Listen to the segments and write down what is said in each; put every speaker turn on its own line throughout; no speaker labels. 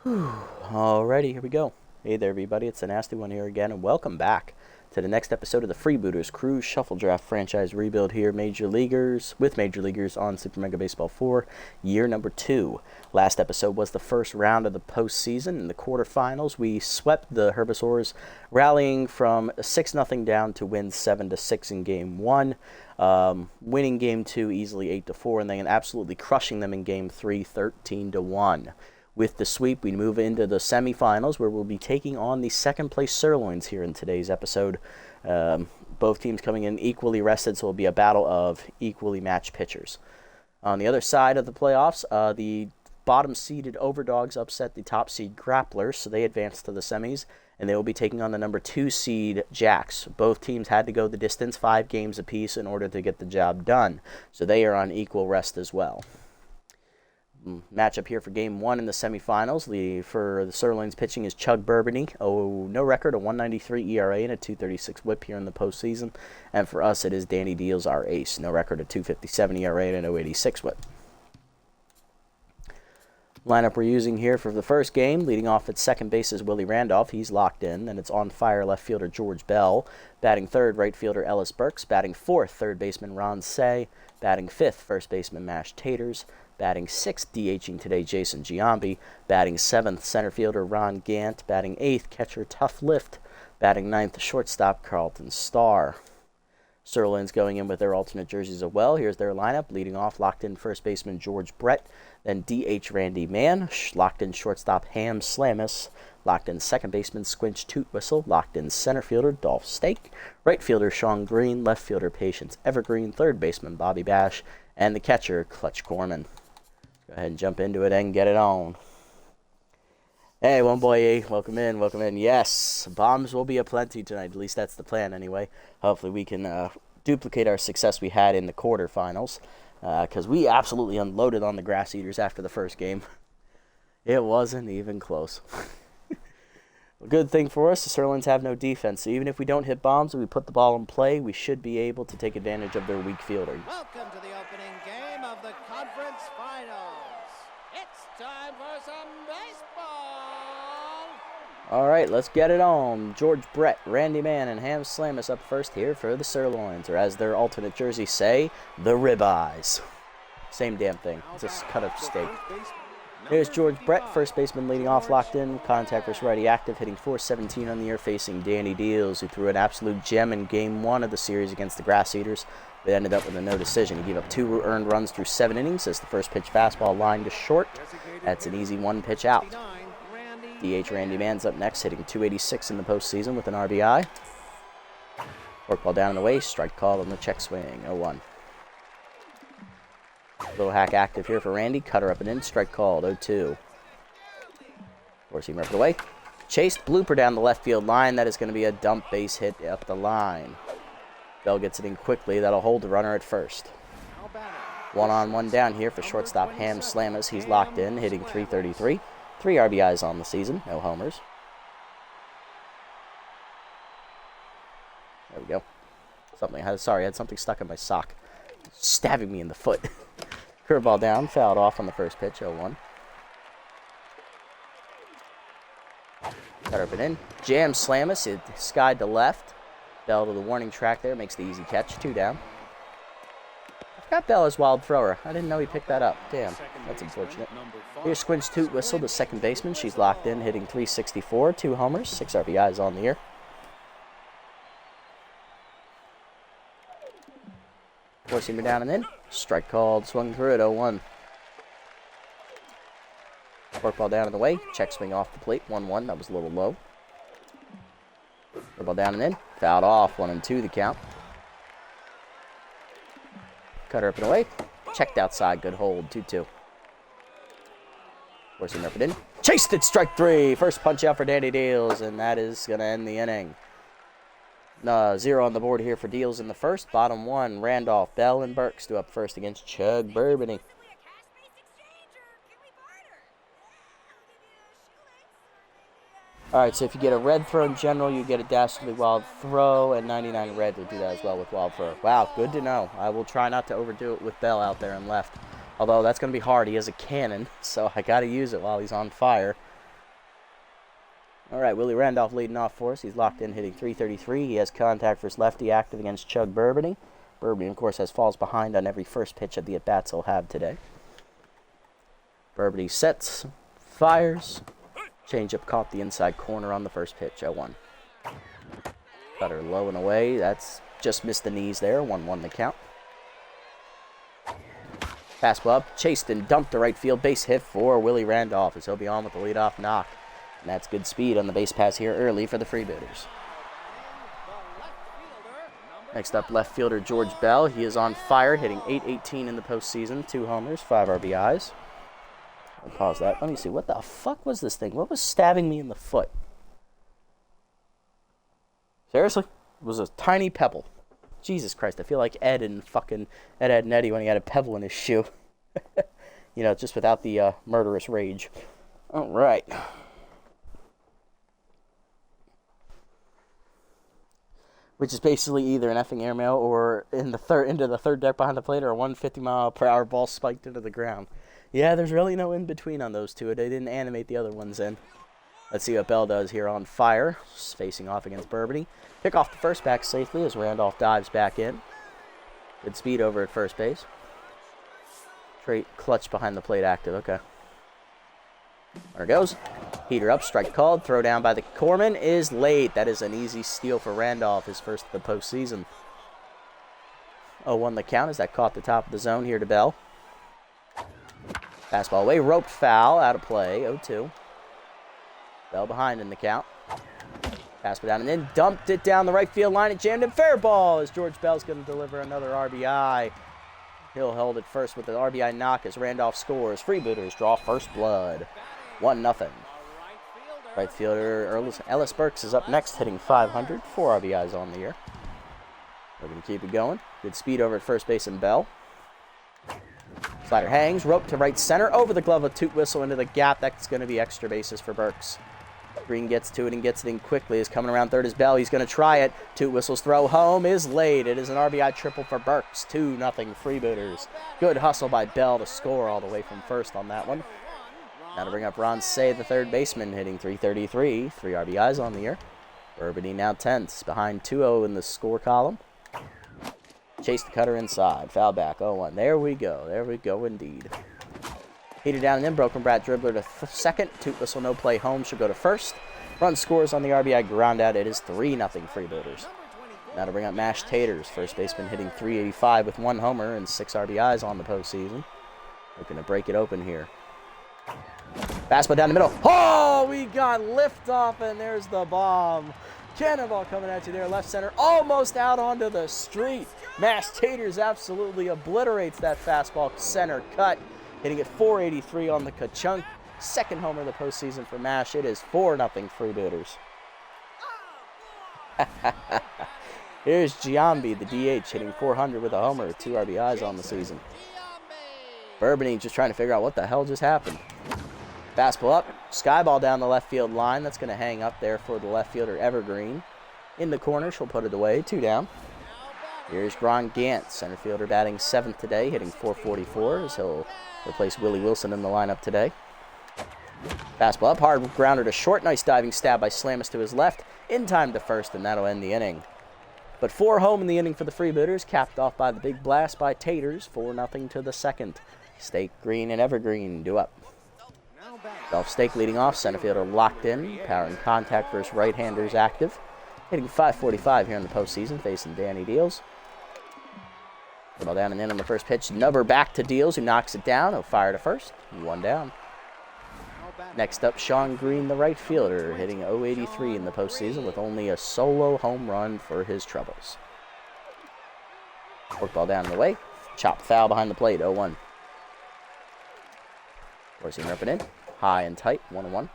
Alrighty, here we go. Hey there, everybody. It's the Nasty One here again, and welcome back to the next episode of the Freebooters Cruise Shuffle Draft franchise rebuild here, Major Leaguers on Super Mega Baseball 4, year number 2. Last episode was the first round of the postseason. In the quarterfinals, we swept the Herbivores, rallying from 6-0 down to win 7-6 in Game 1. Winning Game 2 easily 8-4, and then absolutely crushing them in Game 3, 13-1. With the sweep, we move into the semifinals, where we'll be taking on the second-place Sirloins here in today's episode. Both teams coming in equally rested, so it'll be a battle of equally matched pitchers. On the other side of the playoffs, the bottom-seeded Overdogs upset the top-seed Grapplers, so they advance to the semis, and they will be taking on the number 2 seed Jacks. Both teams had to go the distance, 5 games apiece, in order to get the job done, so they are on equal rest as well. Matchup here for Game 1 in the semifinals. For the Sirloins pitching is Chug Bourbony. No record, a 193 ERA and a 236 whip here in the postseason. And for us, it is Danny Deals, our ace. No record, a 257 ERA and a 086 whip. Lineup we're using here for the first game, leading off at second base is Willie Randolph. He's locked in. Then it's on fire left fielder George Bell. Batting third, right fielder Ellis Burks. Batting fourth, third baseman Ron Say. Batting fifth, first baseman Mash Taters. Batting sixth, DHing today, Jason Giambi. Batting seventh, center fielder Ron Gant. Batting eighth, catcher Tough Lift. Batting ninth, shortstop Carlton Starr. Sirloins going in with their alternate jerseys as well. Here's their lineup. Leading off, locked in first baseman George Brett. Then DH Randy Mann. Locked in shortstop Ham Slamus. Locked in second baseman Squinch Toot Whistle. Locked in center fielder Dolph Stake. Right fielder Sean Green. Left fielder Patience Evergreen. Third baseman Bobby Bash. And the catcher Clutch Gorman. Go ahead and jump into it and get it on. Hey, one boy, welcome in. Yes, bombs will be aplenty tonight. At least that's the plan anyway. Hopefully we can duplicate our success we had in the quarterfinals. Because we absolutely unloaded on the Grass Eaters after the first game. It wasn't even close. A good thing for us, the Sirloins have no defense. So even if we don't hit bombs and we put the ball in play, we should be able to take advantage of their weak fielding.
Welcome to the opening game of the conference finals. It's time for some baseball.
All right, let's get it on. George Brett, Randy Mann, and Ham Slamus up first here for the Sirloins, or as their alternate jerseys say, the Ribeyes. Same damn thing. It's a cut of steak. Here's George Brett, first baseman leading off, locked in. Contact versus righty active, hitting .417 on the year, facing Danny Deals, who threw an absolute gem in Game 1 of the series against the Grass Eaters. They ended up with a no decision. He gave up 2 earned runs through 7 innings as the first pitch fastball lined to short. That's an easy 1 pitch out. DH Randy Mann's up next, hitting .286 in the postseason with an RBI. Forkball down and away, strike called on the check swing, 0-1. Little hack active here for Randy, cutter up and in, strike called, 0-2. Four-seamer up and away. Chased, blooper down the left field line. That is going to be a dump base hit up the line. Bell gets it in quickly. That'll hold the runner at first. 1-on-1 down here for shortstop Ham Slamus. He's locked in, hitting .333. 3 RBIs on the season, no homers. There we go. I had something stuck in my sock. Stabbing me in the foot. Curveball down, fouled off on the first pitch, 0-1. Cut up and in. Jam Slamus, it skied to left. Bell to the warning track there, makes the easy catch, 2 down. I forgot Bell is wild thrower. I didn't know he picked that up. Damn, that's unfortunate. Here's Squinch Toot Whistle, the second baseman. She's locked in, hitting .364, 2 homers, 6 RBIs on the year. Four-seamer down and in. Strike called, swung through it, 0-1. Forkball down and away. Check swing off the plate, 1-1. That was a little low. Forkball down and in. Fouled off, 1-2 the count. Cutter up and away. Checked outside, good hold, 2-2. Four-seamer up and in. Chased it, strike 3. First punch out for Danny Deals, and that is going to end the inning. 0 on the board here for Deals in the first. Bottom 1, Randolph, Bell, and Burks do up first against Chug Bourbony. Alright, so if you get a red throw in general, you get a dastardly wild throw, and 99 red will do that as well with wild throw. Wow, good to know. I will try not to overdo it with Bell out there and left. Although that's going to be hard. He has a cannon, so I got to use it while he's on fire. All right, Willie Randolph leading off for us. He's locked in, hitting .333. He has contact for his lefty, active against Chug Burbany. Burbany, of course, has falls behind on every first pitch of the at-bats he'll have today. Burbany sets, fires. Changeup caught the inside corner on the first pitch, 0-1. Cutter low and away. That's just missed the knees there. 1-1 the count. Fastball up, chased and dumped to right field. Base hit for Willie Randolph as he'll be on with the leadoff knock. And that's good speed on the base pass here early for the Freebooters. Next up, left fielder George Bell. He is on fire, hitting .818 in the postseason. 2 homers, 5 RBIs. I'll pause that. Let me see. What the fuck was this thing? What was stabbing me in the foot? Seriously? It was a tiny pebble. Jesus Christ, I feel like Ed and Eddie when he had a pebble in his shoe. You know, just without the murderous rage. All right. Which is basically either an effing airmail or into the third deck behind the plate or a 150-mile-per-hour ball spiked into the ground. Yeah, there's really no in-between on those two. They didn't animate the other ones in. Let's see what Bell does here on fire. Just facing off against Burbany. Pick off the first back safely as Randolph dives back in. Good speed over at first base. Straight clutch behind the plate active. Okay. There it goes. Heater up, strike called. Throw down by the Corman is late. That is an easy steal for Randolph, his first of the postseason. 0-1 the count as that caught the top of the zone here to Bell. Fastball away, roped foul, out of play, 0-2. Bell behind in the count. Passed it down and then dumped it down the right field line. It jammed in fair ball as George Bell's going to deliver another RBI. Hill held it first with the RBI knock as Randolph scores. Freebooters draw first blood. 1-0. Right fielder Ellis Burks is up next, hitting .500. 4 RBIs on the year. We're going to keep it going. Good speed over at first base and Bell. Slider hangs, rope to right center, over the glove, a toot whistle into the gap. That's going to be extra bases for Burks. Green gets to it and gets it in quickly. Is coming around third is Bell. He's going to try it. Toot whistles, throw home is late. It is an RBI triple for Burks. 2-0 Freebooters. Good hustle by Bell to score all the way from first on that one. Now to bring up Ron Say, the third baseman, hitting .333. 3 RBIs on the year. Burbany now tenths, behind 2-0 in the score column. Chase the cutter inside. Foul back. 0-1. There we go. There we go indeed. Heated down and in. Broken Brat dribbler to second. Toot whistle, no play home. Should go to first. Run scores on the RBI ground out. It is 3-0 Freebooters. Now to bring up Mash Taters. First baseman hitting .385 with 1 homer and 6 RBIs on the postseason. Looking to break it open here. Fastball down the middle. Oh, we got liftoff and there's the bomb. Cannonball coming at you there, left center, almost out onto the street. Mash Taters absolutely obliterates that fastball center cut, hitting it .483 on the ka-chunk. Second homer of the postseason for Mash. It is 4-0 Freebooters. Here's Giambi, the DH, hitting .400 with a homer, 2 RBIs on the season. Burbany just trying to figure out what the hell just happened. Fastball up, skyball down the left field line. That's going to hang up there for the left fielder Evergreen. In the corner, she'll put it away, 2 down. Here's Ron Gant, center fielder, batting 7th today, hitting .444 as he'll replace Willie Wilson in the lineup today. Fastball up, hard grounder to short. Nice diving stab by Slamus to his left. In time to first, and that'll end the inning. But 4 home in the inning for the Freebooters, capped off by the big blast by Taters, 4-0 to the second. Stake, Green, and Evergreen due up. Dolph Stake leading off, center fielder locked in, power and contact versus right-handers active. Hitting .545 here in the postseason, facing Danny Deals. Ball down and in on the first pitch. Nubber back to Deals, who knocks it down. He'll fire to first. 1 down. Next up, Sean Green, the right fielder, hitting .083 in the postseason with only a solo home run for his troubles. Work ball down and away. Chop foul behind the plate, 0-1. Forcing up and in. High and tight, 1-1.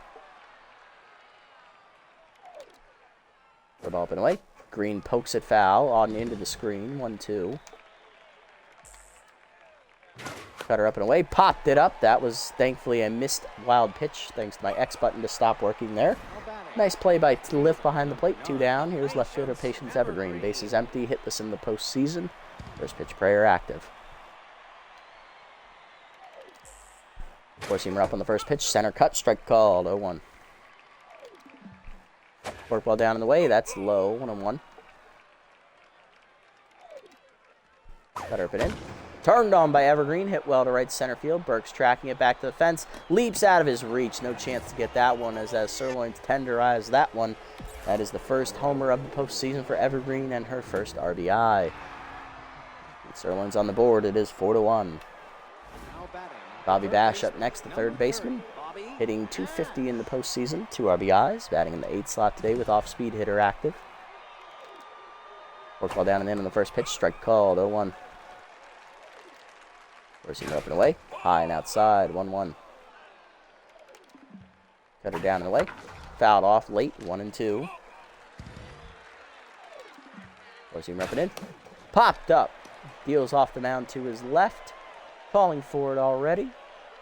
The ball up and away. Green pokes it foul on into the screen, 1-2. Cutter up and away, popped it up. That was thankfully a missed wild pitch, thanks to my X button to stop working there. Nice play by Lift behind the plate, 2 down. Here's left fielder Patience Evergreen. Bases empty, hitless in the postseason. First pitch prayer active. Four-seamer up on the first pitch, center cut, strike called, 0-1. Work ball down in the way. That's low. 1-1. Cutter up and in. Turned on by Evergreen. Hit well to right center field. Burks tracking it back to the fence. Leaps out of his reach. No chance to get that one as Sirloins tenderize that one. That is the first homer of the postseason for Evergreen and her first RBI. Sirloins on the board. It is 4-1. Bobby Bash up next, the third baseman. Hitting .250 in the postseason. 2 RBIs. Batting in the 8th slot today with off-speed hitter active. Work ball down and in on the first pitch. Strike called. 0-1. Forcing up and away. High and outside. 1-1. Cutter down and away. Fouled off late. 1-2. Forcing up and in. Popped up. Deals off the mound to his left. Calling for it already.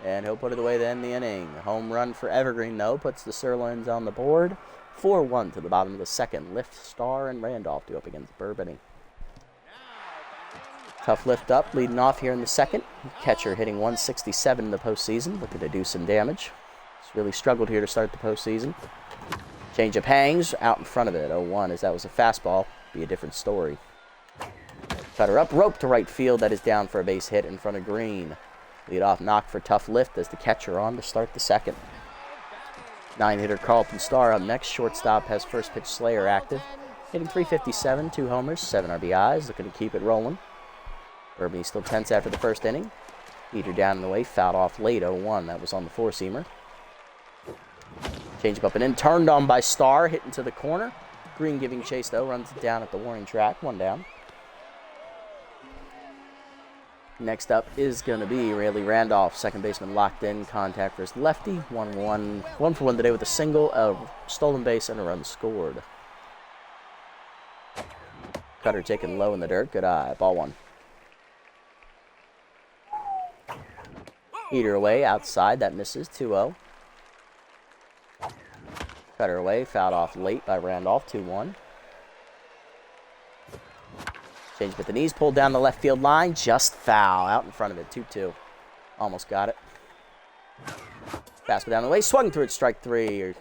And he'll put it away to end the inning. Home run for Evergreen, though, puts the Sirloins on the board. 4-1 to the bottom of the second. Lift, Starr, and Randolph do up against Bourbon. Tough lift up, leading off here in the second. Catcher hitting .167 in the postseason, looking to do some damage. He's really struggled here to start the postseason. Changeup hangs out in front of it. 0-1, as that was a fastball. Be a different story. Cutter up, rope to right field. That is down for a base hit in front of Green. Lead off knock for tough lift as the catcher on to start the second. 9-hitter Carlton Starr up next. Shortstop has first pitch Slayer active. Hitting .357, 2 homers, 7 RBIs. Looking to keep it rolling. Bourbon still tense after the first inning. Heater down in the way, fouled off late, 0-1. That was on the 4-seamer. Changeup up and in, turned on by Starr, hit into the corner. Green giving chase, though, runs it down at the warning track, 1 down. Next up is going to be Rayleigh Randolph, second baseman locked in, contact versus lefty. 1-1, 1 for 1 today with a single, a stolen base, and a run scored. Cutter taken low in the dirt, good eye, ball 1. Heater away, outside, that misses, 2-0. Cutter away, fouled off late by Randolph, 2-1. Change with the knees, pulled down the left field line, just foul, out in front of it, 2-2. Almost got it. Fastball down the way, swung through it, strike 3.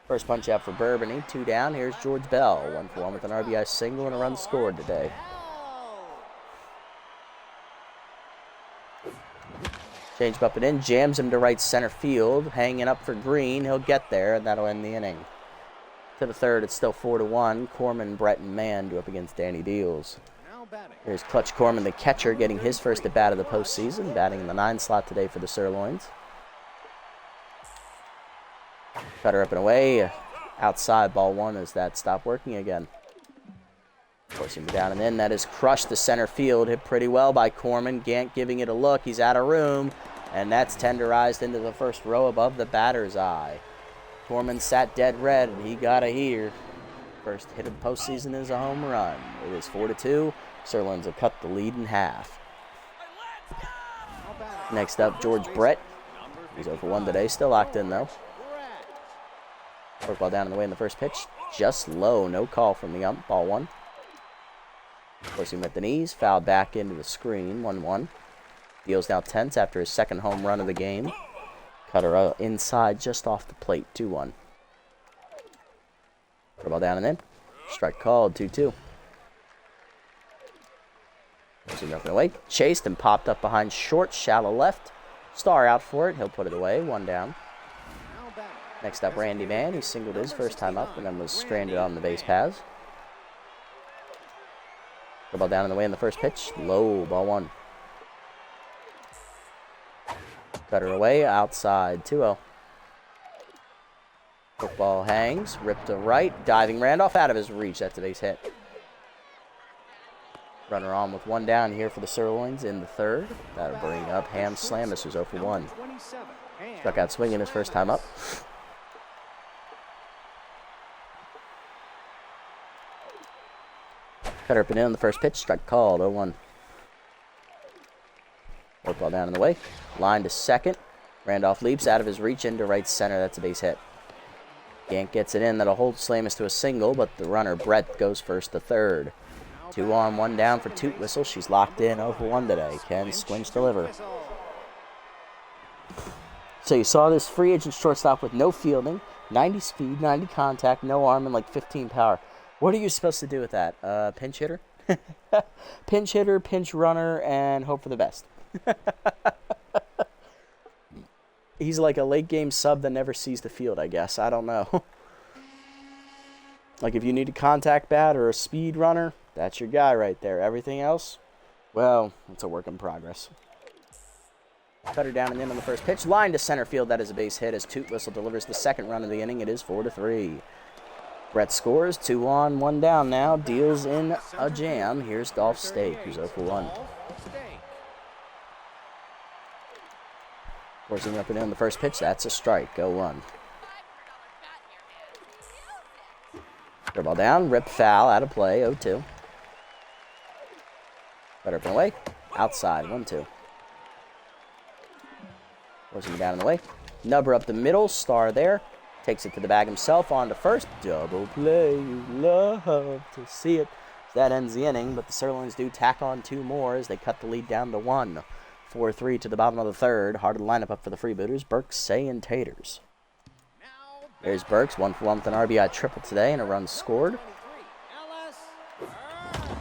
First punch out for Bourbon, 2 down. Here's George Bell, 1 for 1 with an RBI single and a run scored today. Change up and in, jams him to right center field, hanging up for Green. He'll get there, and that'll end the inning. To the third, it's still 4-1. Corman, Brett, and Mann do up against Danny Deals. Here's Clutch Corman, the catcher, getting his first at-bat of the postseason, batting in the 9 slot today for the Sirloins. Cutter up and away, outside, ball 1 as that stopped working again. Forcing him down and in, that is crushed to center field, hit pretty well by Corman. Gant giving it a look, he's out of room, and that's tenderized into the first row above the batter's eye. Corman sat dead red, and he got a heater. First hit of the postseason is a home run. It is 4-2. Sirloins have cut the lead in half. Next up, George Brett. He's 0 for 1 today, still locked in though. Work ball down in the way in the first pitch. Just low, no call from the ump, ball 1. Forcing him at the knees, fouled back into the screen, 1-1. Deals now tense after his second home run of the game. Cutter inside, just off the plate, 2-1. Throw ball down and in. Strike called, 2-2. Forcing nothing away. Chased and popped up behind short, shallow left. Starr out for it. He'll put it away, 1 down. Next up, Randy Mann. He singled his first time up and then was stranded on the base paths. Throw ball down in the way in the first pitch. Low, ball 1. Cutter away, outside, 2-0. Football hangs, ripped to right, diving Randolph out of his reach. That's a base hit. Runner on with 1 down here for the Sirloins in the third. That'll bring up Ham Slamus, who's 0 for 1. Struck out swinging his first time up. Cutter up and in on the first pitch, strike called, 0-1. Work ball down in the way. Line to second. Randolph leaps out of his reach into right center. That's a base hit. Gant gets it in. That'll hold Slamus to a single, but the runner, Brett, goes first to third. 2 on, 1 down for Toot Whistle. She's locked in, 0 for 1 today. Can Squinch deliver? So you saw this free agent shortstop with no fielding. 90 speed, 90 contact, no arm, and like 15 power. What are you supposed to do with that? Pinch hitter? Pinch hitter, pinch runner, and hope for the best. He's like a late game sub that never sees the field, I guess. I don't know. Like if you need a contact bat or a speed runner, that's your guy right there. Everything else, well, it's a work in progress. Cutter down and in on the first pitch. Line to center field. That is a base hit as Toot Whistle delivers the second run of the inning. It is 4-3. Brett scores. 2 on, 1 down now. Deals in a jam. Here's Dolph Stake, who's 0 for 1. Forcing up and in on the first pitch. That's a strike. 0-1. Ball down. Rip foul. Out of play. 0-2. Cutter up and away. Outside. 1-2. Forcing down in the way. Nubber up the middle. Star there. Takes it to the bag himself. On to first. Double play. You love to see it. That ends the inning, but the Sirloins do tack on 2 more as they cut the lead down to 1. 4-3 to the bottom of the third. Hard to line up for the Freebooters. Burks, Say, and Taters. There's Burks, 1 for 1 with an RBI triple today and a run scored.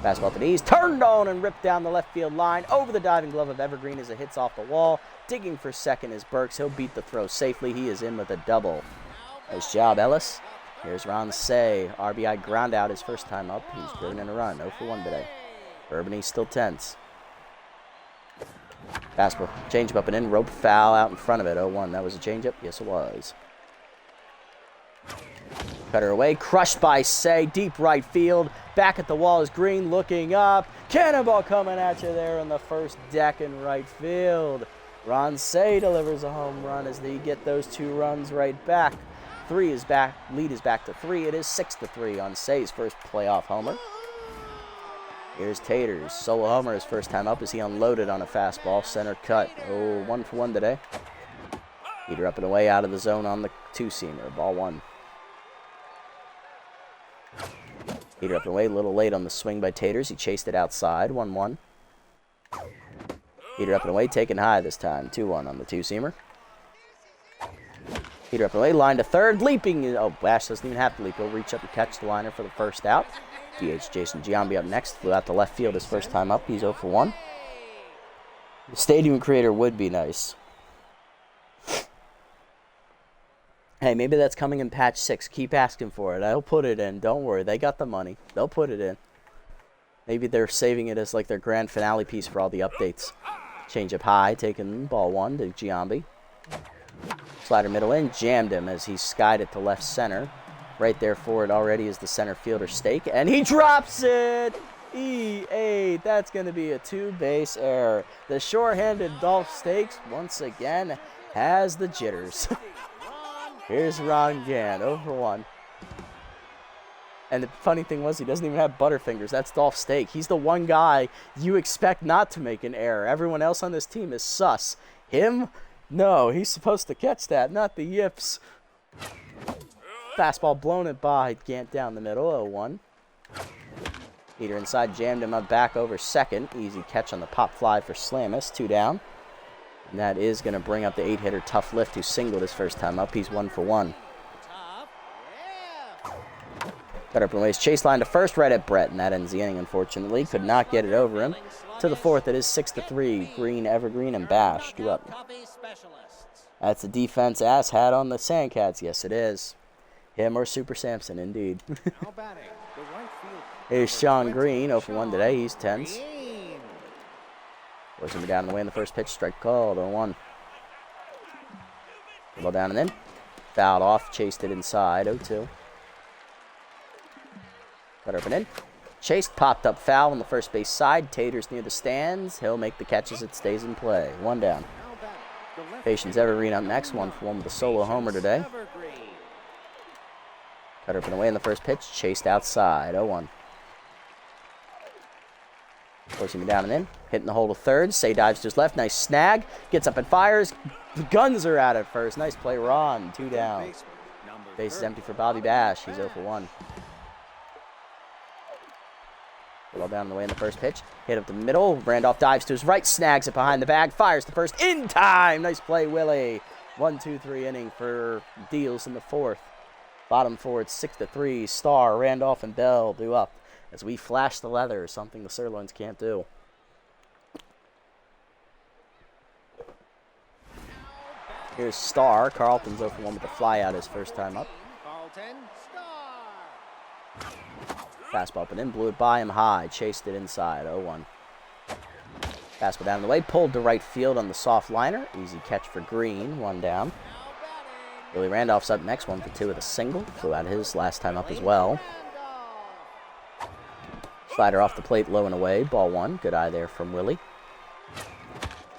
Fastball to knees, turned on and ripped down the left field line over the diving glove of Evergreen as it hits off the wall. Digging for second is Burks. He'll beat the throw safely. He is in with a double. Nice job, Ellis. Here's Ron Say. RBI ground out his first time up. He's driven in a run. 0 for 1 today. Urbany's still tense. Fastball, changeup up and in. Rope foul out in front of it. 0-1. That was a changeup? Yes, it was. Cutter away, crushed by Say, deep right field. Back at the wall is Green looking up. Cannonball coming at you there on the first deck in right field. Ron Say delivers a home run as they get those 2 runs right back. 3 is back, lead is back to 3. It is 6-3 on Say's first playoff homer. Here's Taters, solo homer his first time up as he unloaded on a fastball, center cut. 1 for 1 today. Heater up and away out of the zone on the 2-seamer, ball 1. Heater up and away, a little late on the swing by Taters. He chased it outside, 1-1. Heater up and away, taken high this time, 2-1 on the 2-seamer. Heater up and away, line to third, leaping. Oh, Bash doesn't even have to leap. He'll reach up and catch the liner for the first out. DH Jason Giambi up next, flew out to left field his first time up. He's 0 for 1. The stadium creator would be nice. Hey, maybe that's coming in patch 6. Keep asking for it. I'll put it in. Don't worry. They got the money. They'll put it in. Maybe they're saving it as like their grand finale piece for all the updates. Change up high, taking ball 1 to Giambi. Slider middle in, jammed him as he skied it to left center. Right there for it already is the center fielder Stake, and he drops it! E8, that's going to be a 2-base error. The short-handed Dolph Stakes, once again, has the jitters. Here's Ron Gann, 0 for 1. And the funny thing was, he doesn't even have Butterfingers. That's Dolph Stake. He's the one guy you expect not to make an error. Everyone else on this team is sus. Him? No, he's supposed to catch that, not the yips. Fastball blown it by Gant down the middle, 0-1. Heater inside, jammed him up back over second. Easy catch on the pop fly for Slamus, 2 down. And that is going to bring up the 8-hitter Tough Lift, who singled his first time up. He's 1 for 1. Cut up and away, chase line to first, right at Brett, and that ends the inning, unfortunately. Could not get it over him. To the fourth, it is 6-3. Green, Evergreen, and Bash do up. That's a defense ass hat on the Sandcats. Yes, it is. Him or Super Samson, indeed. Here's Sean Green, 0 for 1 today. He's tense. Forcing me down in the way in the first pitch. Strike called, 0-1. Ball down and in. Fouled off, chased it inside, 0-2. Cut up and in. Chased, popped up foul on the first base side. Taters near the stands. He'll make the catch as it stays in play. 1 down. Patience Evergreen up next. 1 for 1 with a solo homer today. Cut up and away in the first pitch. Chased outside. 0-1. Forcing me down and in. Hitting the hole to third. Say dives to his left. Nice snag. Gets up and fires. The guns are out at first. Nice play, Ron. 2 down. Base is empty for Bobby Bash. He's 0 for 1. Ball down the way in the first pitch. Hit up the middle. Randolph dives to his right. Snags it behind the bag. Fires the first in time. Nice play, Willie. 1-2-3 inning for Deals in the fourth. Bottom four, it's 6-3. Starr, Randolph, and Bell due up as we flash the leather, something the Sirloins can't do. Here's Starr. Carlton's 0 for 1 with the fly out his first time up. Fastball up and in, blew it by him high, chased it inside, 0-1. Fastball down the way, pulled to right field on the soft liner. Easy catch for Green, 1 down. Willie Randolph's up next, 1 for 2 with a single. Flew out his last time up as well. Slider off the plate, low and away, ball 1. Good eye there from Willie.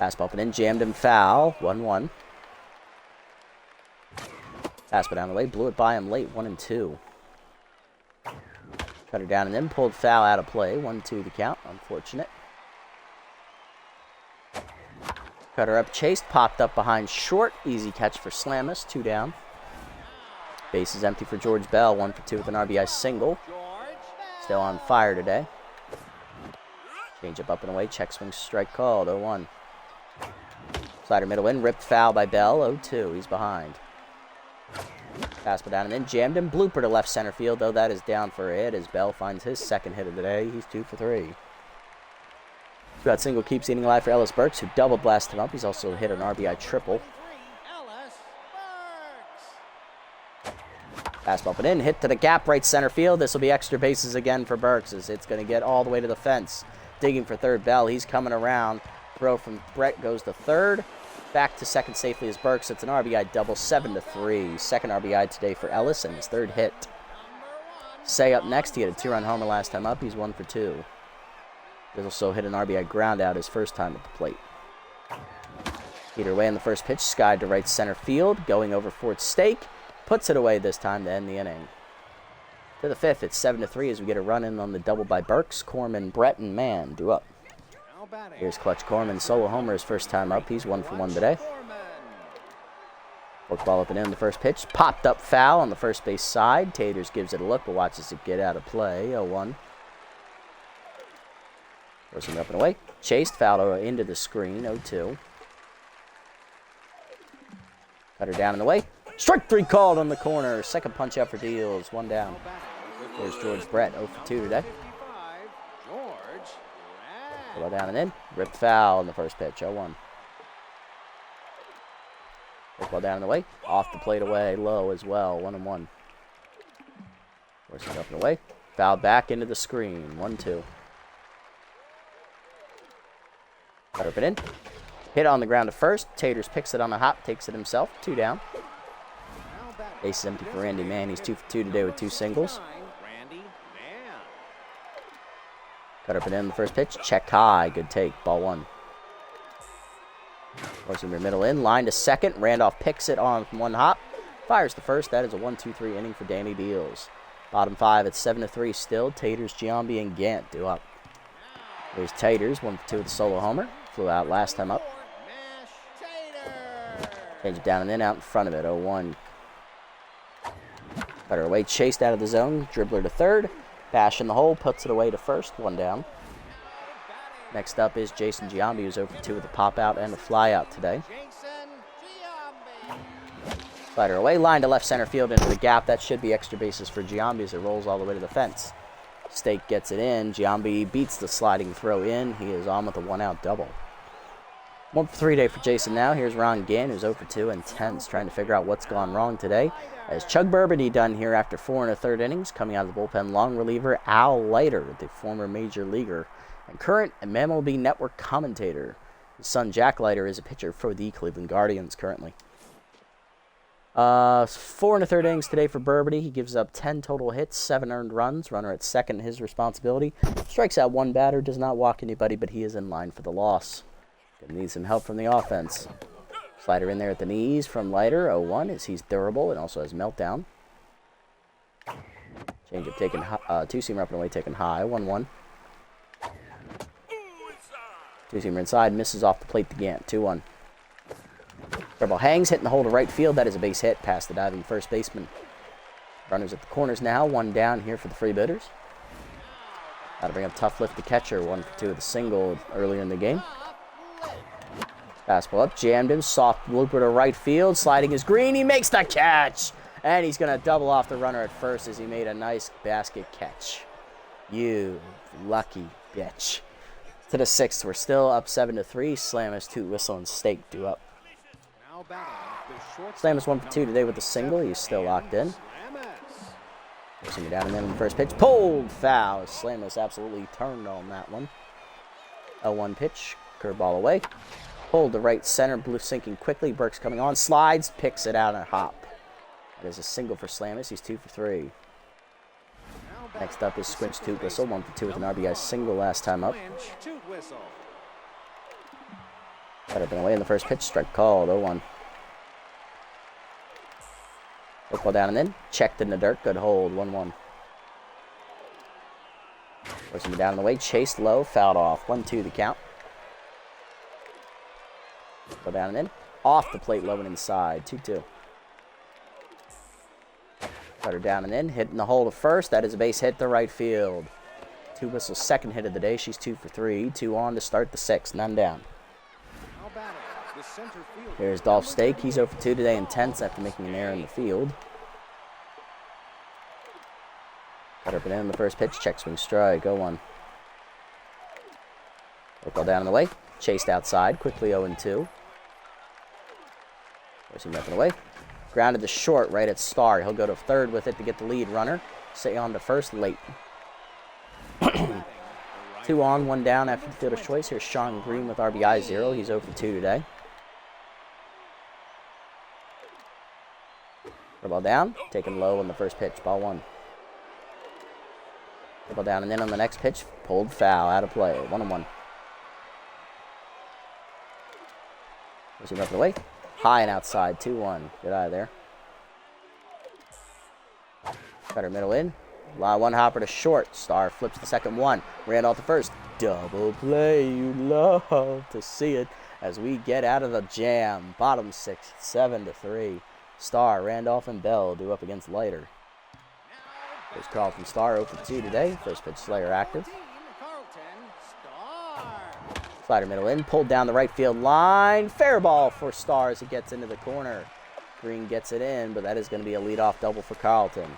Fastball up and in, jammed him foul, 1-1. Fastball down the way, blew it by him late, 1-2. Cutter down and in, pulled foul out of play, 1-2 the count, unfortunate. Cutter up, chased, popped up behind short, easy catch for Slamus, 2 down. Base is empty for George Bell, 1 for 2 with an RBI single. Still on fire today. Change up and away, check swing strike called, 0-1. Slider middle in, ripped foul by Bell, 0-2, he's behind. Fastball down and in, jammed him, blooper to left center field, though that is down for a hit as Bell finds his second hit of the day. He's 2 for 3. That single keeps eating alive for Ellis Burks, who double blasted him up. He's also hit an RBI triple. Fastball up and in, hit to the gap, right center field. This will be extra bases again for Burks as it's going to get all the way to the fence. Digging for third, Bell. He's coming around. Throw from Brett goes to third. Back to second safely as Burks. It's an RBI double, 7-3. Second RBI today for Ellis and his third hit. Say up next. He had a 2-run homer last time up. He's 1 for 2. He also hit an RBI ground out his first time at the plate. Peter away in the first pitch. Skied to right center field. Going over for its stake. Puts it away this time to end the inning. To the fifth, it's 7-3 as we get a run in on the double by Burks. Corman, Brett, and Mann due up. Here's Clutch Corman, solo homer his first time up. He's 1 for 1 today. Fork ball up and in the first pitch. Popped up foul on the first base side. Taters gives it a look, but watches it get out of play. 0-1. Forcing up and away. Chased, foul into the screen. 0-2. Cutter down in the way. Strike 3 called on the corner. Second punch out for deals. 1 down. There's George Brett, 0 for 2 today. Pull down and in. Ripped foul in the first pitch, 0-1. Ball down and away. Off the plate away, low as well, 1-1. Forcing up and away. Foul back into the screen, 1-2. Cut up and in. Hit on the ground to first. Taters picks it on the hop, takes it himself, 2 down. Base is empty for Randy Mann. He's 2 for 2 today with 2 singles. Cut up and in the first pitch. Check high. Good take. Ball 1. Forcing your middle in. Line to second. Randolph picks it on 1 hop. Fires the first. That is a 1-2-3 inning for Danny Deals. Bottom 5 at 7-3 still. Taters, Giambi, and Gant due up. There's Taters. 1 for 2 with a solo homer. Flew out last time up. Change it down and in. Out in front of it. 0-1. Cutter away. Chased out of the zone. Dribbler to third. Bash in the hole, puts it away to first, 1 down. Next up is Jason Giambi, who's 0 for 2 with a pop out and a fly out today. Slider away, line to left center field into the gap. That should be extra bases for Giambi as it rolls all the way to the fence. Stake gets it in. Giambi beats the sliding throw in. He is on with a 1-out double. 1 for 3 day for Jason now. Here's Ron Ginn, who's 0 for 2 and tense, trying to figure out what's gone wrong today. As Chug Burgundy done here after 4 1/3 innings, coming out of the bullpen, long reliever Al Leiter, the former major leaguer, and current MLB Network commentator. His son Jack Leiter is a pitcher for the Cleveland Guardians currently. 4 1/3 innings today for Burgundy. He gives up 10 total hits, 7 earned runs. Runner at second, his responsibility. Strikes out 1 batter, does not walk anybody, but he is in line for the loss. Gonna need some help from the offense. Slider in there at the knees from Leiter, 0-1, as he's durable and also has meltdown. Change-up taken, 2-seamer up and away taken high, 1-1. 2-seamer inside, misses off the plate to Gant, 2-1. Ball hangs, hitting the hole to right field. That is a base hit past the diving first baseman. Runners at the corners now, 1 down here for the Freebooters. Got to bring up tough lift to catcher, 1 for 2 with a single earlier in the game. Fastball up, jammed him, soft blooper to right field, sliding is Green, he makes the catch! And he's going to double off the runner at first as he made a nice basket catch. You lucky bitch. To the 6th, we're still up 7-3. Slam has 2 whistle and stake due up. Slam is 1 for 2 today with a single. He's still locked in. Forcing it down and in on the first pitch. Pulled foul. Slam is absolutely turned on that one. 0-1 pitch. Curveball away. Pulled to right center. Blue sinking quickly. Burks coming on. Slides. Picks it out and a hop. That is a single for Slamis. He's 2 for 3. Next up is Squinch Toot Whistle. 1 for 2 with an RBI single last time up. Got it away in the first pitch. Strike called. 0-1. Football down and in. Checked in the dirt. Good hold. 1-1. Forcing it down in the way. Chased low. Fouled off. 1-2 the count. Go down and in. Off the plate. Low and inside. 2-2. Cutter down and in. Hitting the hole to first. That is a base hit to right field. 2 whistles. Second hit of the day. She's 2 for 3. 2 on to start the 6th. None down. Here's Dolph Stake. He's 0 for 2 today in tenths after making an error in the field. Cut up and in the first pitch. Check swing strike. 0-1. Football down in the way. Chased outside. Quickly 0-2. Forcing nothing away. Grounded to short right at Star. He'll go to third with it to get the lead runner. Stay on to first late. 2 on, 1 down after the fielder's choice. Here's Sean Green with RBI 0. He's 0 for 2 today. Ball down, taken low on the first pitch, ball 1. Ball down and in on the next pitch, pulled foul, out of play, 1-1. Pushing left away, high and outside, 2-1. Get out of there. Cutter middle in, line 1 hopper to short. Star flips the second 1. Randolph to first. Double play, you love to see it as we get out of the jam. Bottom 6, 7-3. Star, Randolph, and Bell due up against Leiter. There's call from Star, 0 for 2 today. First pitch, Slayer active. Slider middle in, pulled down the right field line. Fair ball for Star as it gets into the corner. Green gets it in, but that is going to be a leadoff double for Carlton.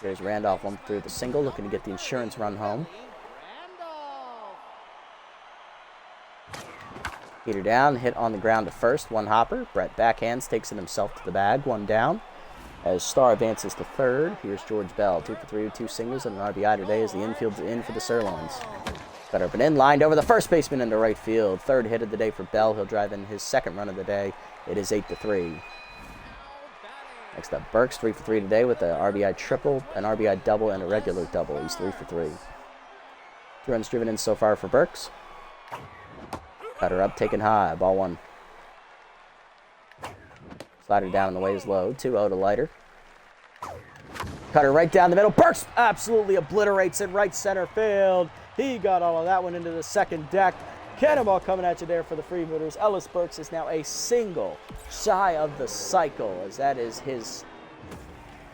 There's Randolph 1 through the single, looking to get the insurance run home. Heater down, hit on the ground to first, 1 hopper. Brett backhands, takes it himself to the bag, 1 down. As Star advances to third, here's George Bell, 2 for 3 with 2 singles and an RBI today as the infield's in for the Sirloins. Cut up and in, lined over the first baseman into right field. Third hit of the day for Bell. He'll drive in his second run of the day. It is 8-3. Next up, Burks, 3 for 3 today with an RBI triple, an RBI double, and a regular double. He's 3 for 3. 2 runs driven in so far for Burks. Cutter up, taken high, ball 1. Slider down in the way is low, 2-0 to Leiter. Cutter right down the middle. Burks absolutely obliterates it right center field. He got all of that one into the second deck. Cannonball coming at you there for the Freebooters. Ellis Burks is now a single shy of the cycle, as that is his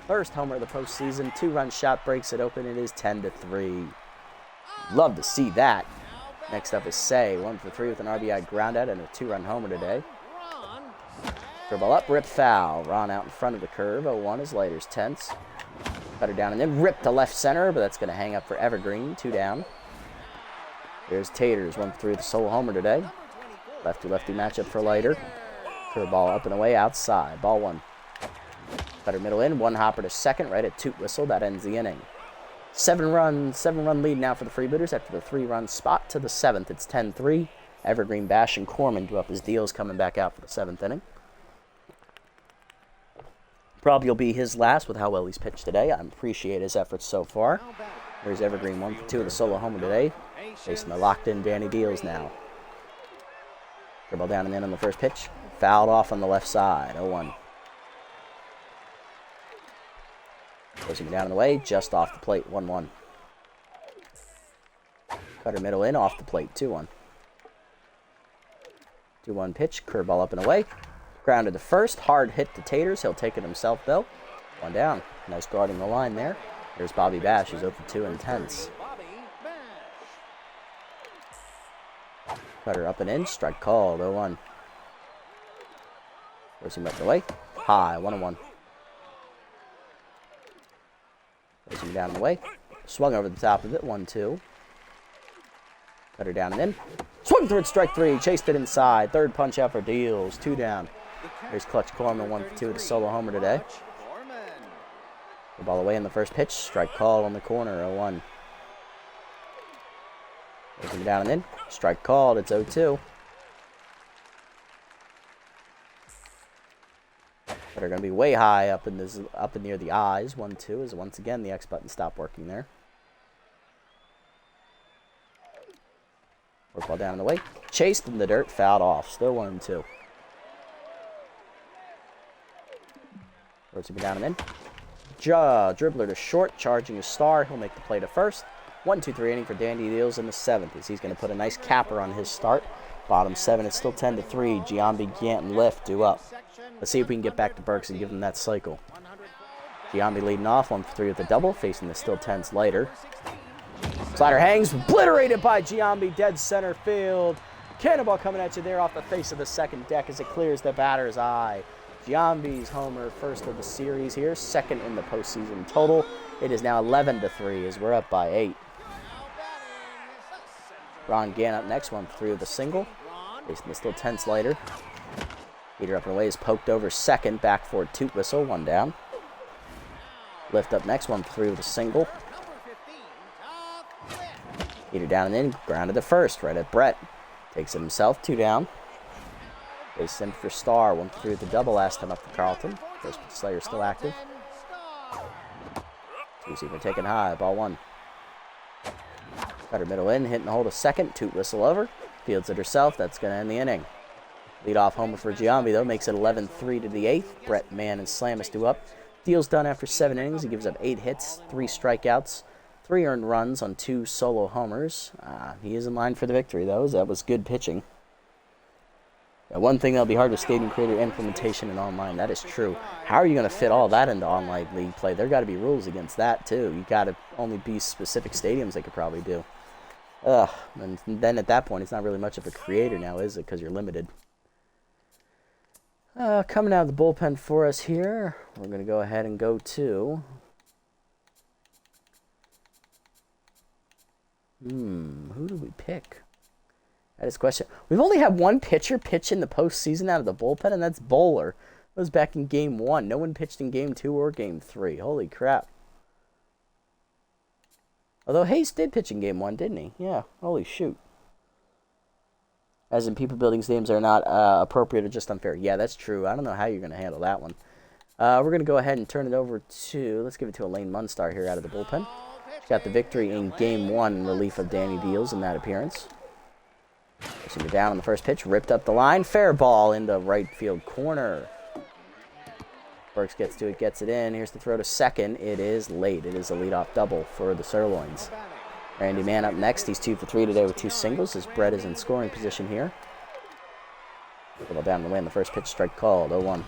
first homer of the postseason. 2-run shot breaks it open. It is 10-3. Love to see that. Next up is Say, 1 for 3 with an RBI ground out and a 2-run homer today. Dribble up, rip foul. Ron out in front of the curve. 0-1 is Leiter's tenths. Cutter down and then rip to left center, but that's going to hang up for Evergreen. 2 down. Here's Taters, 1 for 3 with a solo homer today. Lefty-lefty matchup for Leiter. Curveball up and away outside. Ball 1. Cutter middle in, 1 hopper to second, right at Toot Whistle. That ends the inning. 7-run lead now for the Freebooters after the 3-run spot to the 7th. It's 10-3. Evergreen, Bash, and Corman do up his deals, coming back out for the 7th inning. Probably will be his last with how well he's pitched today. I appreciate his efforts so far. Here's Evergreen, 1 for 2 with a solo homer today. Facing the locked-in Danny Deals now. Dribble down and in on the first pitch. Fouled off on the left side, 0-1. Pushing down in the way, just off the plate, 1-1. Cutter middle in, off the plate, 2-1. 2-1 pitch, curveball up and away. Grounded to first, hard hit to Taters. He'll take it himself, though. 1 down. Nice guarding the line there. Here's Bobby Bash, who's 0 for 2 in tenths. Cutter up and in, strike called, 0-1. Throws him up the way. High, 1-1. Throws him down and away. Swung over the top of it, 1-2. Cut her down and in. Swung through it, strike 3. Chased it inside. Third punch out for Deals. 2 down. There's Clutch Corman, 1-2 with a solo homer today. The ball away in the first pitch. Strike call on the corner, 0-1. Throws him down and in. Strike called. It's 0-2. But are going to be way high up and near the eyes. 1-2 as once again the X button stopped working there. Work ball down in the way. Chased in the dirt. Fouled off. Still 1-2. Throws him down and in. Dribbler to short. Charging his star. He'll make the play to first. 1-2-3 inning for Dandy Deals in the 7th as he's going to put a nice capper on his start. Bottom 7. It's still 10-3. Giambi, Gant, and Lift due up. Let's see if we can get back to Burks and give him that cycle. Giambi leading off, 1-for-3 with the double, facing the still tense Leiter. Slider hangs, obliterated by Giambi, dead center field. Cannonball coming at you there off the face of the second deck as it clears the batter's eye. Giambi's homer, first of the series here, second in the postseason total. It is now 11-3 as we're up by 8. Ron Gant up next, 1-for-3 with a single. Facing the still tense Leiter. Heater up and away is poked over second. Back for toot whistle, 1 down. Lift up next, 1-for-3 with a single. Heater down and in, grounded to first, right at Brett. Takes it himself, 2 down. Base in for Star, 1-for-3 with the double last time up for Carlton. First pitch Slayer still active. Two-seamer taken high, ball 1. Cutter middle in, hitting the hole to second. Toot whistle over. Fields it herself, that's going to end the inning. Lead-off homer for Giambi, though, makes it 11-3 to the 8th. Brett, Mann, and Slamus due up. Deal's done after 7 innings. He gives up 8 hits, 3 strikeouts, 3 earned runs on 2 solo homers. He is in line for the victory, though. That was good pitching. One thing that'll be hard with Stadium Creator implementation and online. That is true. How are you going to fit all that into online league play? There got to be rules against that, too. You got to only be specific stadiums they could probably do. And then at that point, it's not really much of a creator now, is it? Because you're limited. Coming out of the bullpen for us here, we're going to go ahead and go to... who do we pick? That is the question. We've only had one pitcher pitch in the postseason out of the bullpen, and that's Bowler. It was back in Game 1. No one pitched in Game 2 or Game 3. Holy crap. Although Hayes did pitch in Game 1, didn't he? Yeah, holy shoot. As in people building stadiums are not appropriate or just unfair. Yeah, that's true. I don't know how you're going to handle that one. We're going to go ahead and turn it over to, let's give it to Elaine Munstar here out of the bullpen. She got the victory in Game 1 in relief of Danny Deals in that appearance. Pushing it down on the first pitch, ripped up the line. Fair ball into right field corner. Burks gets to it, gets it in. Here's the throw to second. It is late. It is a leadoff double for the Sirloins. Randy Mann up next. He's 2-for-3 today with 2 singles as Brett is in scoring position here. A little down the way in the first pitch, strike called, 0-1.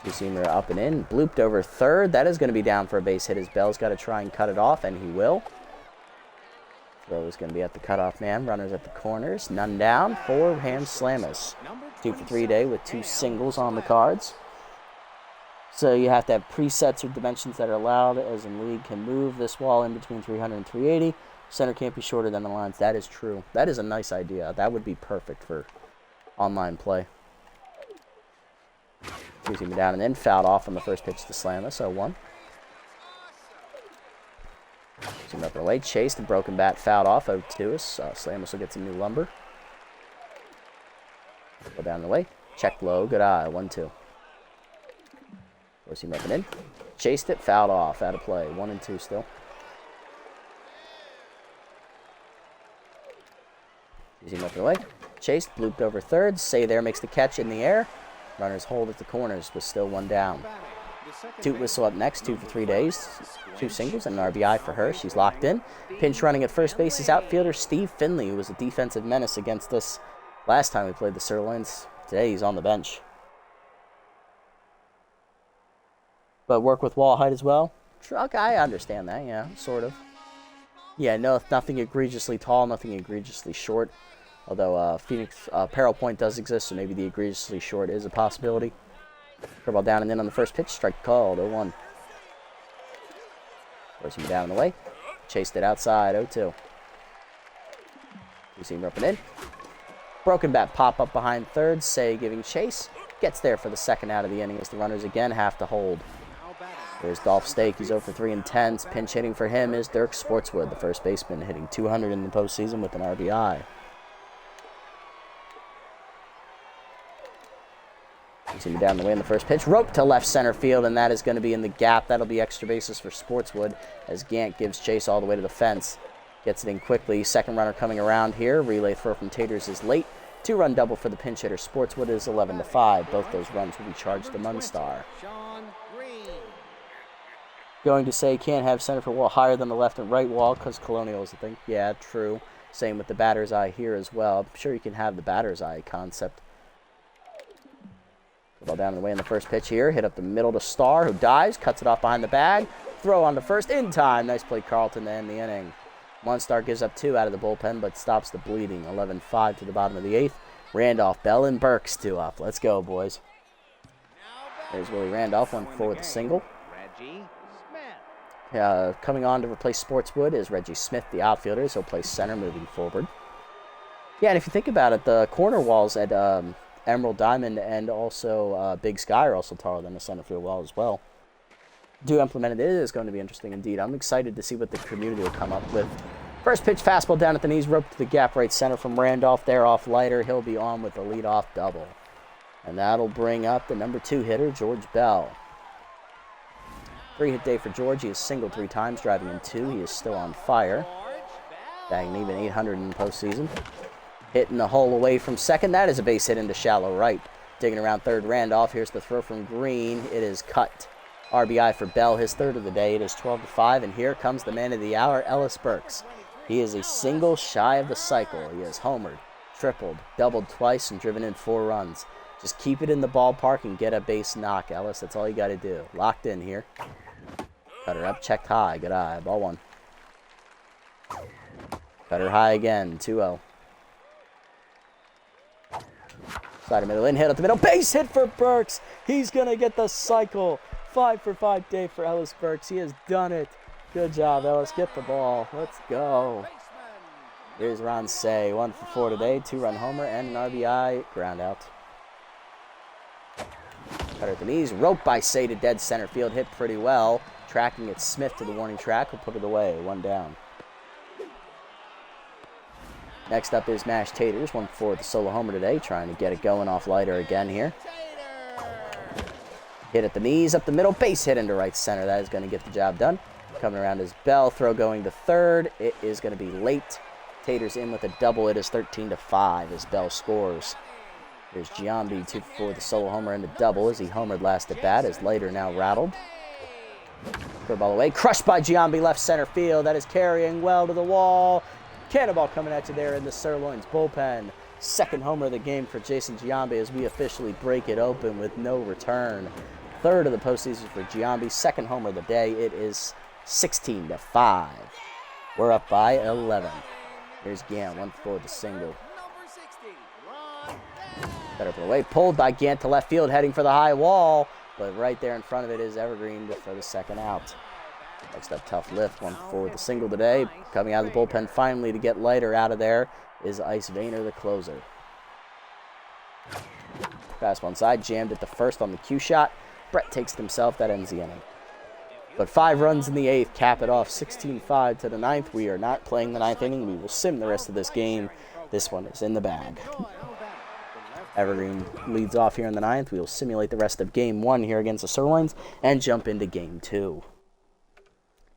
Two-seamer up and in, blooped over third. That is going to be down for a base hit as Bell's got to try and cut it off, and he will. Throw is going to be at the cutoff man. Runners at the corners. None down for Ham Slamus. 2-for-3 today with 2 singles on the cards. So you have to have presets or dimensions that are allowed, as in league can move this wall in between 300 and 380. Center can't be shorter than the lines. That is true. That is a nice idea. That would be perfect for online play. Using it down and in. Fouled off on the first pitch to Slamus. 0-1. Zoom up and away. Chased and broken bat. Fouled off. 0-2. Slamus will get some new lumber. Go down the way. Check low. Good eye. 1-2. Force him up and in. Chased it. Fouled off. Out of play. 1-2 still. Using him up and away. Chased. Blooped over third. Say there makes the catch in the air. Runners hold at the corners with still 1 down. Toot whistle up next. 2-for-3 days. 2 singles and an RBI for her. She's locked in. Pinch running at first base is outfielder Steve Finley, who was a defensive menace against us last time we played the Sirloins. Today he's on the bench. But work with wall height as well. Okay, I understand that, yeah, sort of. Yeah, no, nothing egregiously tall, nothing egregiously short. Although Phoenix Peril Point does exist, so maybe the egregiously short is a possibility. Curveball down and in on the first pitch. Strike called, 0-1. Forcing it down and away. Chased it outside, 0-2. Two-seamer up and in. Broken bat pop up behind third. Say giving chase. Gets there for the second out of the inning as the runners again have to hold. There's Dolph Stake. He's 0 for 3 in 10. Pinch hitting for him is Dirk Sportswood, the first baseman, hitting 200 in the postseason with an RBI. You see me down the way in the first pitch. Rope to left center field, and that is going to be in the gap. That'll be extra bases for Sportswood as Gant gives chase all the way to the fence. Gets it in quickly. Second runner coming around here. Relay throw from Taters is late. Two-run double for the pinch hitter. Sportswood is 11-5. Both those runs will be charged to Munstar. Going to say can't have center field wall higher than the left and right wall because Colonial is the thing. Yeah, true. Same with the batter's eye here as well. I'm sure you can have the batter's eye concept. Ball down the way in the first pitch here. Hit up the middle to Starr, who dives, cuts it off behind the bag. Throw on to first in time. Nice play, Carlton, to end the inning. Munstar gives up 2 out of the bullpen, but stops the bleeding. 11-5 to the bottom of the 8th. Randolph, Bell, and Burks 2 up. Let's go, boys. There's Willie Randolph, 1 for with a single. Coming on to replace Sportswood is Reggie Smith, the outfielder. So he'll play center moving forward. Yeah, and if you think about it, the corner walls at Emerald Diamond and also Big Sky are also taller than the center field wall as well. Do implement it. It is going to be interesting indeed. I'm excited to see what the community will come up with. First pitch fastball down at the knees, rope to the gap right center from Randolph. There off Leiter. He'll be on with the leadoff double. And that'll bring up the number 2 hitter, George Bell. 3-hit day for George. He has singled 3 times, driving in 2. He is still on fire. Bagging even 800 in the postseason. Hitting the hole away from second. That is a base hit into shallow right. Digging around third, Randolph. Here's the throw from Green. It is cut. RBI for Bell, his third of the day. It is 12-5, and here comes the man of the hour, Ellis Burks. He is a single shy of the cycle. He has homered, tripled, doubled twice, and driven in 4 runs. Just keep it in the ballpark and get a base knock, Ellis. That's all you got to do. Locked in here. Cutter up, checked high. Good eye. Ball 1. Cutter high again. 2-0. Side of middle in, hit up the middle. Base hit for Burks. He's going to get the cycle. 5 for 5 day for Ellis Burks. He has done it. Good job, Ellis. Get the ball. Let's go. Here's Ron Say. 1 for 4 today. 2-run homer and an RBI ground out. Cutter at the knees. Roped by Say to dead center field. Hit pretty well. Tracking it Smith to the warning track. Will put it away. 1 down. Next up is Mash Taters. 1 for 4 with the solo homer today. Trying to get it going off Leiter again here. Hit at the knees, up the middle, base hit into right center. That is going to get the job done. Coming around is Bell, throw going to third. It is going to be late. Taters in with a double. It is 13-5 as Bell scores. Here's Giambi, 2 for 4 with the solo homer and a double as he homered last at bat as Leiter now rattled. Curveball away, crushed by Giambi, left center field. That is carrying well to the wall. Cannonball coming at you there in the Sirloins bullpen. Second homer of the game for Jason Giambi as we officially break it open with no return. Third of the postseason for Giambi. Second homer of the day. It is 16-5. We're up by 11. Here's Gant, 1 for 4 with the single. Better put away. Pulled by Gant to left field, heading for the high wall. But right there in front of it is Evergreen for the second out. Next up, tough lift. 1 for 4 with the single today. Coming out of the bullpen finally to get Leiter out of there is Ice Vayner, the closer. Fastball inside, jammed at the first on the cue shot. Brett takes it himself. That ends the inning. But 5 runs in the 8th, cap it off 16-5 to the 9th. We are not playing the 9th inning. We will sim the rest of this game. This one is in the bag. Evergreen leads off here in the 9th. We will simulate the rest of game 1 here against the Sirloins and jump into game 2.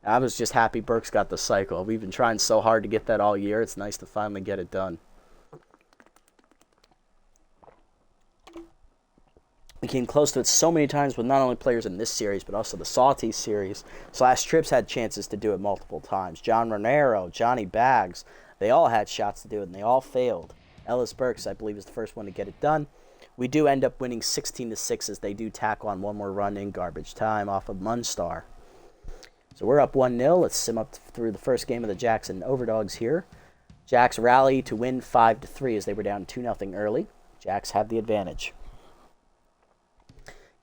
I was just happy Burks got the cycle. We've been trying so hard to get that all year. It's nice to finally get it done. We came close to it so many times with not only players in this series, but also the Salty series. / Trips had chances to do it multiple times. John Renero, Johnny Baggs, they all had shots to do it, and they all failed. Ellis Burks, I believe, is the first one to get it done. We do end up winning 16-6 as they do tack on 1 more run in garbage time off of Munstar. So we're up 1-0. Let's sim up through the first game of the Jackson Overdogs here. Jacks rally to win 5-3 as they were down 2-0 early. Jacks have the advantage.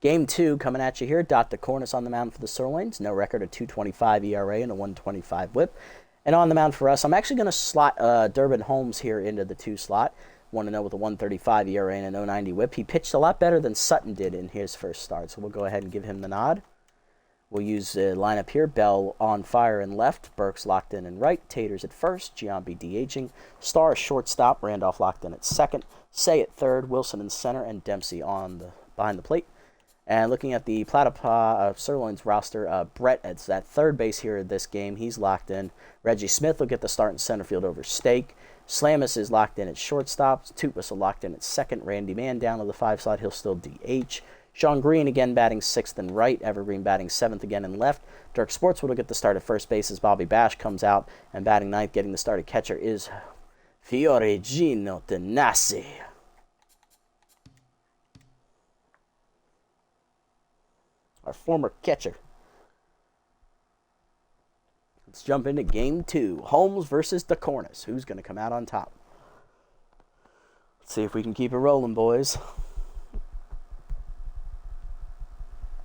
Game 2 coming at you here. Dot DeCornis on the mound for the Sirloins. No record, a 2.25 ERA and a 1.25 whip. And on the mound for us, I'm actually going to slot Durbin Holmes here into the 2 slot. 1-0 with a 1.35 ERA and a 0.90 whip. He pitched a lot better than Sutton did in his first start, so we'll go ahead and give him the nod. We'll use the lineup here. Bell on fire in left. Burks locked in right. Taters at first. Giambi DHing. Starr shortstop. Randolph locked in at second. Say at third. Wilson in center. And Dempsey behind the plate. And looking at the Platypus Sirloins roster, Brett at that third base here this game. He's locked in. Reggie Smith will get the start in center field over Stake. Slamus is locked in at shortstop. Toot Whistle locked in at second. Randy Mann down to the 5 slot. He'll still DH. Sean Green again batting 6th and right. Evergreen batting 7th again and left. Dirk Sportswood will get the start at first base as Bobby Bash comes out. And batting 9th, getting the start at catcher is Fiorigino Tenassi. Our former catcher. Let's jump into game 2. Holmes versus DeCornis. Who's going to come out on top? Let's see if we can keep it rolling, boys.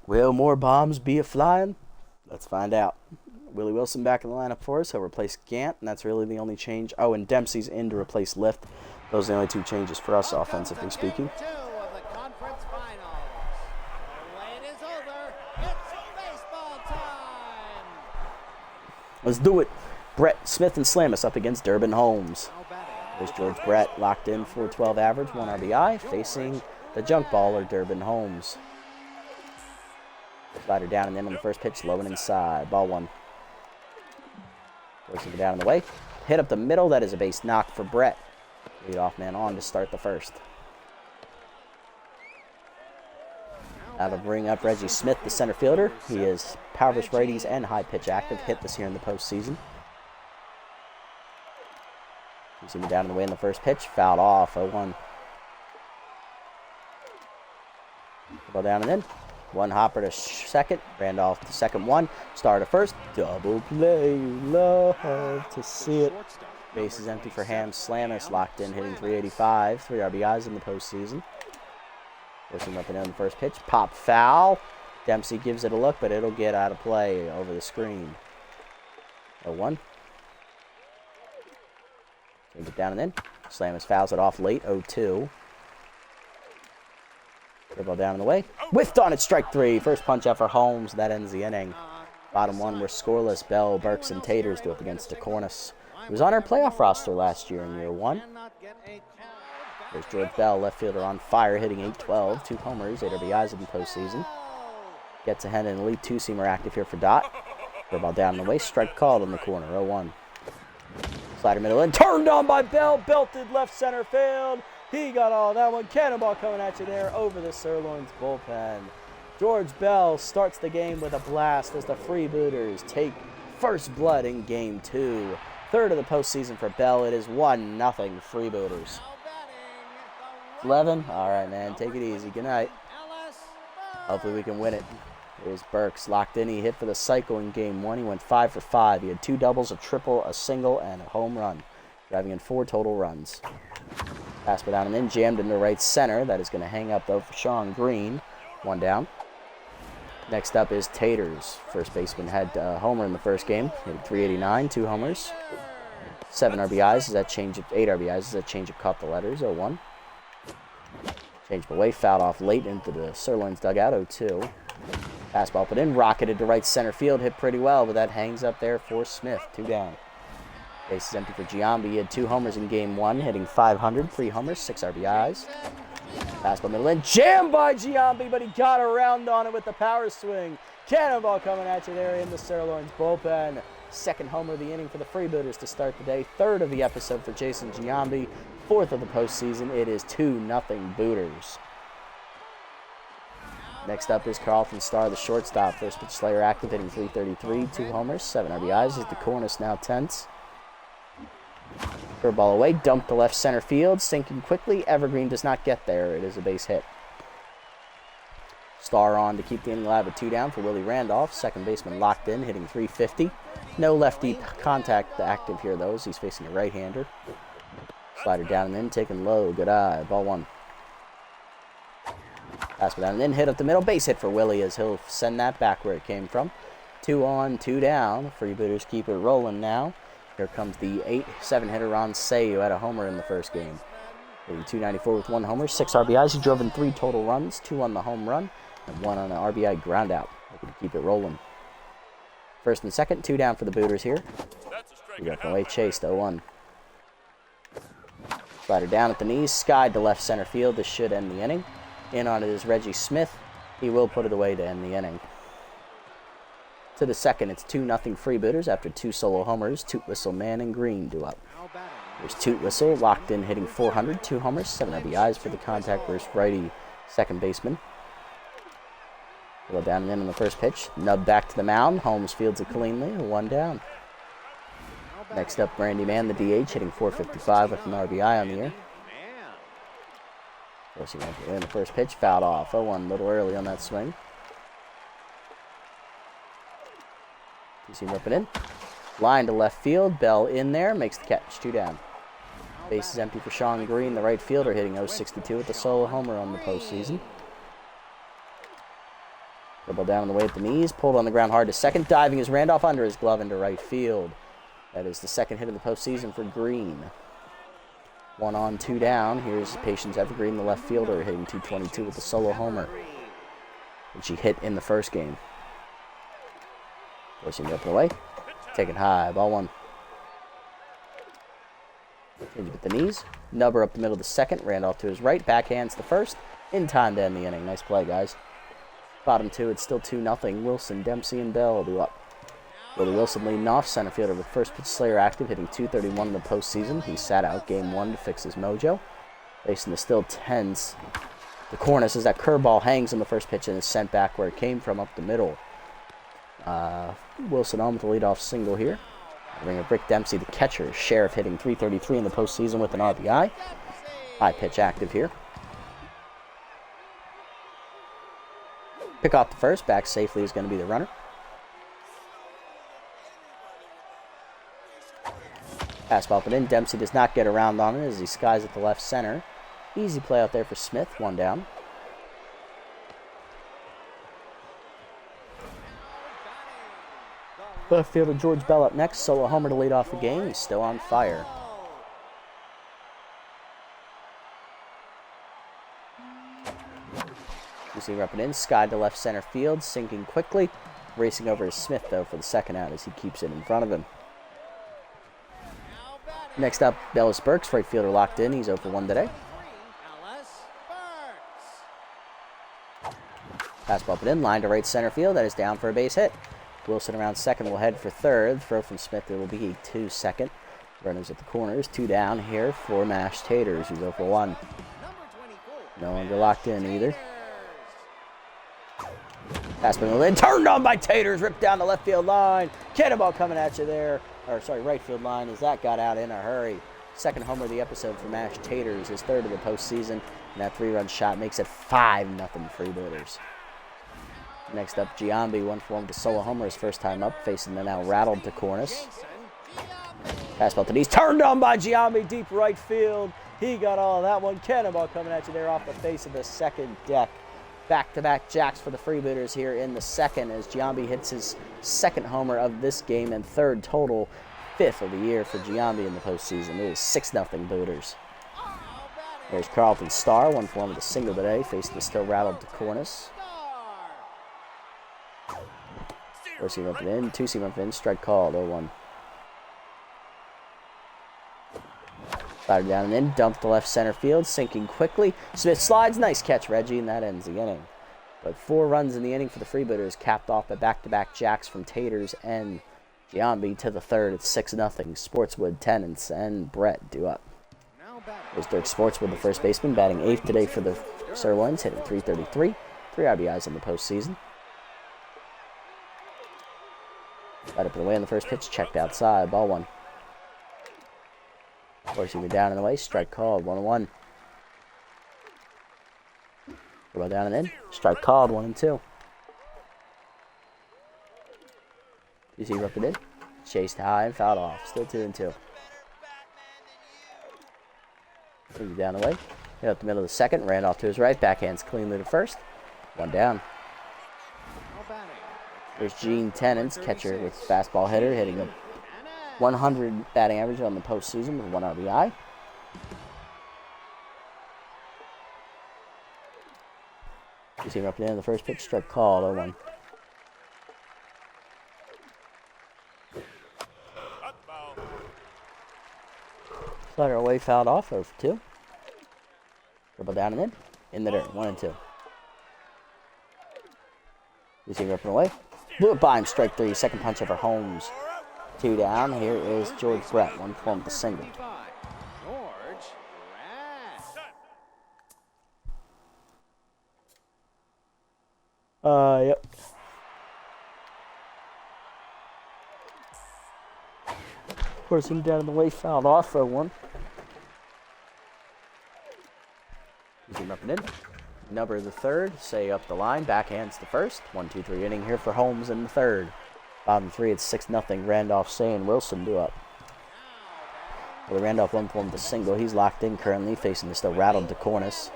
Will more bombs be a-flying? Let's find out. Willie Wilson back in the lineup for us. He'll replace Gant, and that's really the only change. Oh, and Dempsey's in to replace Lift. Those are the only 2 changes for us, offensively speaking.
Game 2 of the conference finals. The wait is over. It's baseball time.
Let's do it. Brett Smith and Slamus up against Durbin Holmes. There's George Brett locked in for 12 average, 1 RBI, facing the junk baller Durbin Holmes. Slider down and in on the first pitch, low and inside. Ball 1. Forcing it down in the way. Hit up the middle. That is a base knock for Brett. Leadoff man on to start the first. That'll bring up Reggie Smith, the center fielder. He is power versus righties and high pitch active. Hit this here in the postseason. You see me down in the way in the first pitch. Fouled off. 0-1. Ball down and in. 1 hopper to second. Randolph to second 1. Star to first. Double play. Love to see it. Base is empty for Ham. Slamus locked in, hitting 385. 3 RBIs in the postseason. Forcing up and in the first pitch. Pop foul. Dempsey gives it a look, but it'll get out of play over the screen. 0-1. Change it down and in. Slamus fouls it off late. 0-2. Ball down in the way. Whiffed on it, strike 3. First punch out for Holmes. That ends the inning. Bottom 1, we're scoreless. Bell, Burks, and Taters do up against DeCornis. He was on our playoff roster last year in year 1. There's George Bell, left fielder on fire, hitting .812. 2 homers, 8 RBIs in the postseason. Gets ahead and elite 2-seamer active here for Dot. Ball down in the way. Strike called in the corner. 0-1. Slider middle in. Turned on by Bell. Belted left center field. He got all that one. Cannonball coming at you there over the Sirloins bullpen. George Bell starts the game with a blast as the Freebooters take first blood in game 2. Third of the postseason for Bell. It is 1-0 Freebooters. 11. All right, man. Take it easy. Good night. Hopefully we can win it. Here's Burks locked in. He hit for the cycle in game 1. He went 5 for 5. He had 2 doubles, a triple, a single, and a home run, driving in 4 total runs. Pass down and in, jammed into right center. That is going to hang up, though, for Sean Green. 1 down. Next up is Taters. First baseman had a homer in the first game. He had 389, 2 homers. 7 RBIs. Is that change of 8 RBIs? Is that change of caught the letters? 0-1. Changed away, fouled off late into the Sirloins dugout. 0-2. Fastball put in, rocketed to right center field. Hit pretty well, but that hangs up there for Smith. 2 down. Base is empty for Giambi. He had 2 homers in game 1, hitting .500, 3 homers, 6 RBIs. Fastball middle in, jammed by Giambi, but he got around on it with the power swing. Cannonball coming at you there in the Sirloins bullpen. Second homer of the inning for the Freebooters to start the day. Third of the episode for Jason Giambi. Fourth of the postseason. It is 2-0 Booters. Next up is Carlton Starr, the shortstop. First pitch Slayer active, hitting .333, 2 homers, 7 RBIs. As the corners now tense. Curveball away, dumped to left center field, sinking quickly. Evergreen does not get there. It is a base hit. Starr on to keep the inning alive with 2 down for Willie Randolph. Second baseman locked in, hitting .350. No lefty contact active here, though, as he's facing a right-hander. Slider down and in, taken low. Good eye. Ball 1. Pass down and in, hit up the middle. Base hit for Willie as he'll send that back where it came from. 2 on, 2 down. Freebooters keep it rolling now. Here comes the 8-7 hitter Ron Say, who had a homer in the first game. Hitting .294 with 1 homer, 6 RBIs. He drove in 3 total runs, 2 on the home run, and 1 on an RBI ground out. Looking to keep it rolling. First and second, 2 down for the Booters here. We got away chased, 0-1. Slider down at the knees, skied to left center field. This should end the inning. In on it is Reggie Smith. He will put it away to end the inning. To the second, it's 2-0 Freebooters after 2 solo homers. Toot Whistle, Man, and Green do up. There's Toot Whistle, locked in, hitting .400, 2 homers, 7 RBIs for the contact versus righty second baseman. Go down and in on the first pitch. Nub back to the mound. Holmes fields it cleanly, 1 down. Next up, Randy Mann, the DH, hitting .455 with an RBI on the year. Of course, he went in the first pitch, fouled off. 0-1, a little early on that swing. You see him ripping in. Line to left field. Bell in there. Makes the catch. 2 down. Base is empty for Sean Green, the right fielder, hitting .062 with a solo homer on the postseason. Dribble down on the way at the knees. Pulled on the ground hard to second. Diving is Randolph under his glove into right field. That is the second hit of the postseason for Green. 1 on, 2 down. Here's Patience Evergreen, the left fielder, hitting .222 with a solo homer, which he hit in the first game. Forcing it up and away. Taken high. Ball 1. Change with the knees. Nubber up the middle of the second. Randolph to his right. Backhands the first. In time to end the inning. Nice play, guys. Bottom 2, it's still 2-0. Wilson, Dempsey, and Bell do up. Willie Wilson leading off. Center fielder with first pitch Slayer active, hitting .231 in the postseason. He sat out game 1 to fix his mojo. Facing the still tense the cornice as that curveball hangs on the first pitch and is sent back where it came from, up the middle. Wilson on with the leadoff single here. Bring up Rick Dempsey, the catcher. Sheriff hitting .333 in the postseason with an RBI. High pitch active here. Pick off the first. Back safely is going to be the runner. Pass ball put in. Dempsey does not get around on it as he skies at the left center. Easy play out there for Smith. 1 down. Left fielder George Bell up next. Solo homer to lead off the game. He's still on fire. You see him repping in. Skied to left center field. Sinking quickly. Racing over is Smith, though, for the second out as he keeps it in front of him. Next up, Ellis Burks, right fielder locked in. He's 0 for 1 today. Pass ball put in. Line to right center field. That is down for a base hit. Wilson around second will head for third. Throw from Smith. It will be a 2-2. Runners at the corners. 2 down here for Mashed Taters, who's 0 for 1. No longer locked in either. Pass ball in. Turned on by Taters. Ripped down the left field line. Cannonball coming at you there. Right field line as that got out in a hurry. Second homer of the episode for Mashed Taters. His third of the postseason. And that 3-run shot makes it 5-0 Freebooters. Next up, Giambi, 1 for 1 with a solo homer his first time up, facing the now rattled DeCornis. Pass ball to knees, turned on by Giambi, deep right field. He got all of that one. Cannonball coming at you there off the face of the second deck. Back-to-back jacks for the Freebooters here in the second as Giambi hits his second homer of this game and third total, 5th of the year for Giambi in the postseason. It is 6-0 Booters. There's Carlton Starr, 1 for 1 with a single today, facing the still rattled DeCornis. 4-seam up and in, 2-seam up and in, strike called, 0-1. Slider down and in, dump to left center field, sinking quickly. Smith slides, nice catch, Reggie, and that ends the inning. But 4 runs in the inning for the Freebooters, capped off by back-to-back jacks from Taters and Giambi to the third. It's 6-0. Sportswood, Tennants, and Brett do up. There's Dirk Sportswood, the first baseman, batting 8th today for the Sirloins, hitting .333, 3 RBIs in the postseason. Right up and away on the first pitch, checked outside, ball 1. Forcing it down and away, strike called, 1-1. Go down and in, strike called, 1-2. You see, rip it in. chased high and fouled off. Still 2-2. Move down the way. Hit up the middle of the second. Randolph to his right. Backhands cleanly to first. One down. There's Gene Tennant's catcher with fastball hitter hitting a 100 batting average on the postseason with 1 RBI. You see him up at the end of the first pitch. Strike called. 0-1. Slider away, fouled off. 0-2. Dribble down and in the dirt. 1-2. Receiver up and away. Blew it by him. Strike 3. Second punch over Holmes. 2 down. Here is George Brett. 1 for him with the single. Yep. Force him down in the way. Fouled off. 0-1. Zoom up and in. Number the third. Say up the line. Backhands the first. 1-2-3 inning here for Holmes in the third. Bottom 3. It's 6-0. Randolph, Say, and Wilson do up. Well, Randolph 1 for him with the single. He's locked in currently, facing the still rattled DeCornis.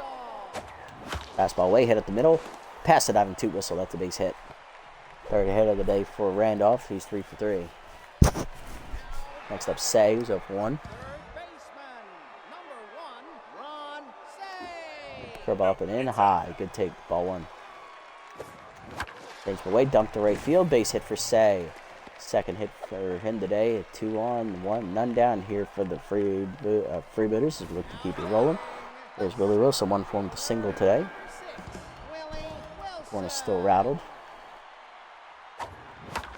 Fastball away. Hit at the middle. Pass the diving toot whistle. That's a base hit. Third hit of the day for Randolph. He's 3 for 3. Next up, Say, who's 0 for 1. Curveball up and in, high. Good take, ball 1. Change away, dumped to right field. Base hit for Say. Second hit for him today. 2 on, 1, none down here for the Freebooters as we look to keep it rolling. There's Willie Wilson, 1 for him with a single today. One is still rattled.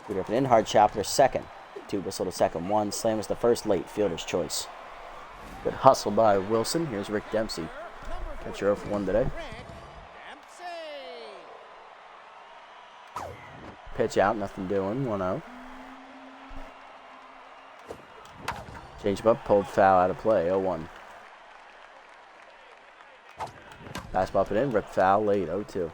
Good up and in, hard chop for second. 2 whistle to second, 1. Slam was the first, late fielder's choice. Good hustle by Wilson. Here's Rick Dempsey. Catcher 0 for 1 today. Pitch out, nothing doing. 1-0. Change him up, pulled foul out of play. 0-1. Fastball up and in, ripped foul late. 0-2.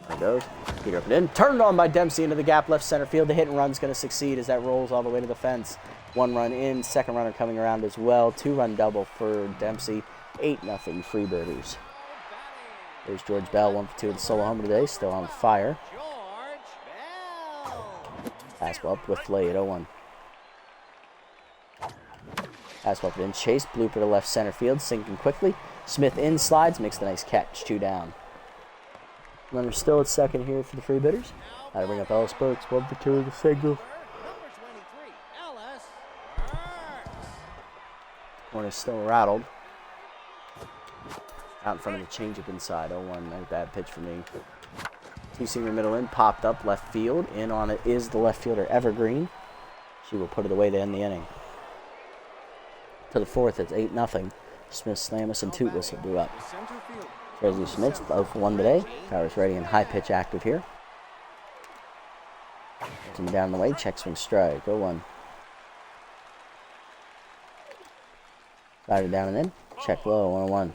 There it goes. Peter up and in. Turned on by Dempsey into the gap left center field. The hit and run's going to succeed as that rolls all the way to the fence. 1 run in. Second runner coming around as well. 2-run double for Dempsey. 8-0 Freebooters. There's George Bell. 1 for 2 with the solo homer today. Still on fire. Fastball up with late. 0-1. Fastball up in. Chase. Blooper to left center field. Sinking quickly. Smith in slides. Makes the nice catch. 2 down. Runner still at second here for the Freebooters. Got to bring up Ellis Burks. 1 for 2 with the single. Corner's still rattled. Out in front of the changeup inside. 0-1. Nice bad pitch for me. 2-seamer middle in. Popped up left field. In on it is the left fielder Evergreen. She will put it away to end the inning. To the fourth, it's 8-0. Smith, Slamus, and Toot Whistle do up. Presley Smith, 0 for 1 today. Powers ready and high pitch active here. Gets him down the way. Check swing strike. 0-1. Slider down and in. Check low. 1-1.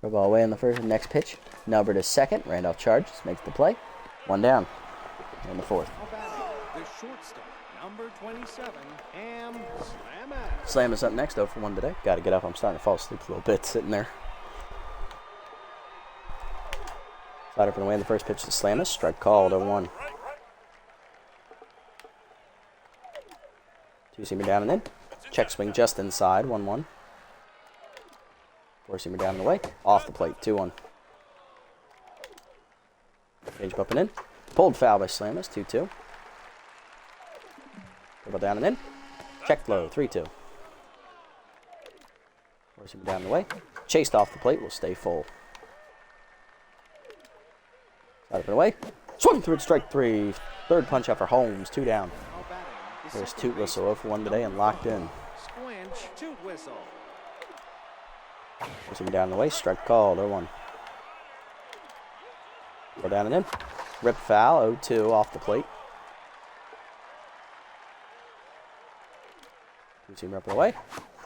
Throw ball away on the first. Next pitch. Numbers to second. Randolph charges. Makes the play. 1 down. In the fourth.
The shortstop, number 27,
Slam is up next, 0 for 1 today. Got to get up. I'm starting to fall asleep a little bit sitting there. Slide up and away in the first pitch to Slamus. Strike called. 0-1. 2-seamer down and in. Check swing just inside. 1-1. 4-seamer down and away. Off the plate. 2-1. Change up and in. Pulled foul by Slamus. 2-2. Dribble down and in. Check low. 3-2. 4-seamer down and away. Chased off the plate. Will stay full. Slide up and away. Swung through it. Strike 3. Third punch out for Holmes. 2 down. There's Toot Whistle. 0 for 1 today and locked in.
Squinch, Toot Whistle.
4-seamer down and away. Strike called. 0-1. Go down and in. Rip foul. 0-2 off the plate. 2-seamer up and away.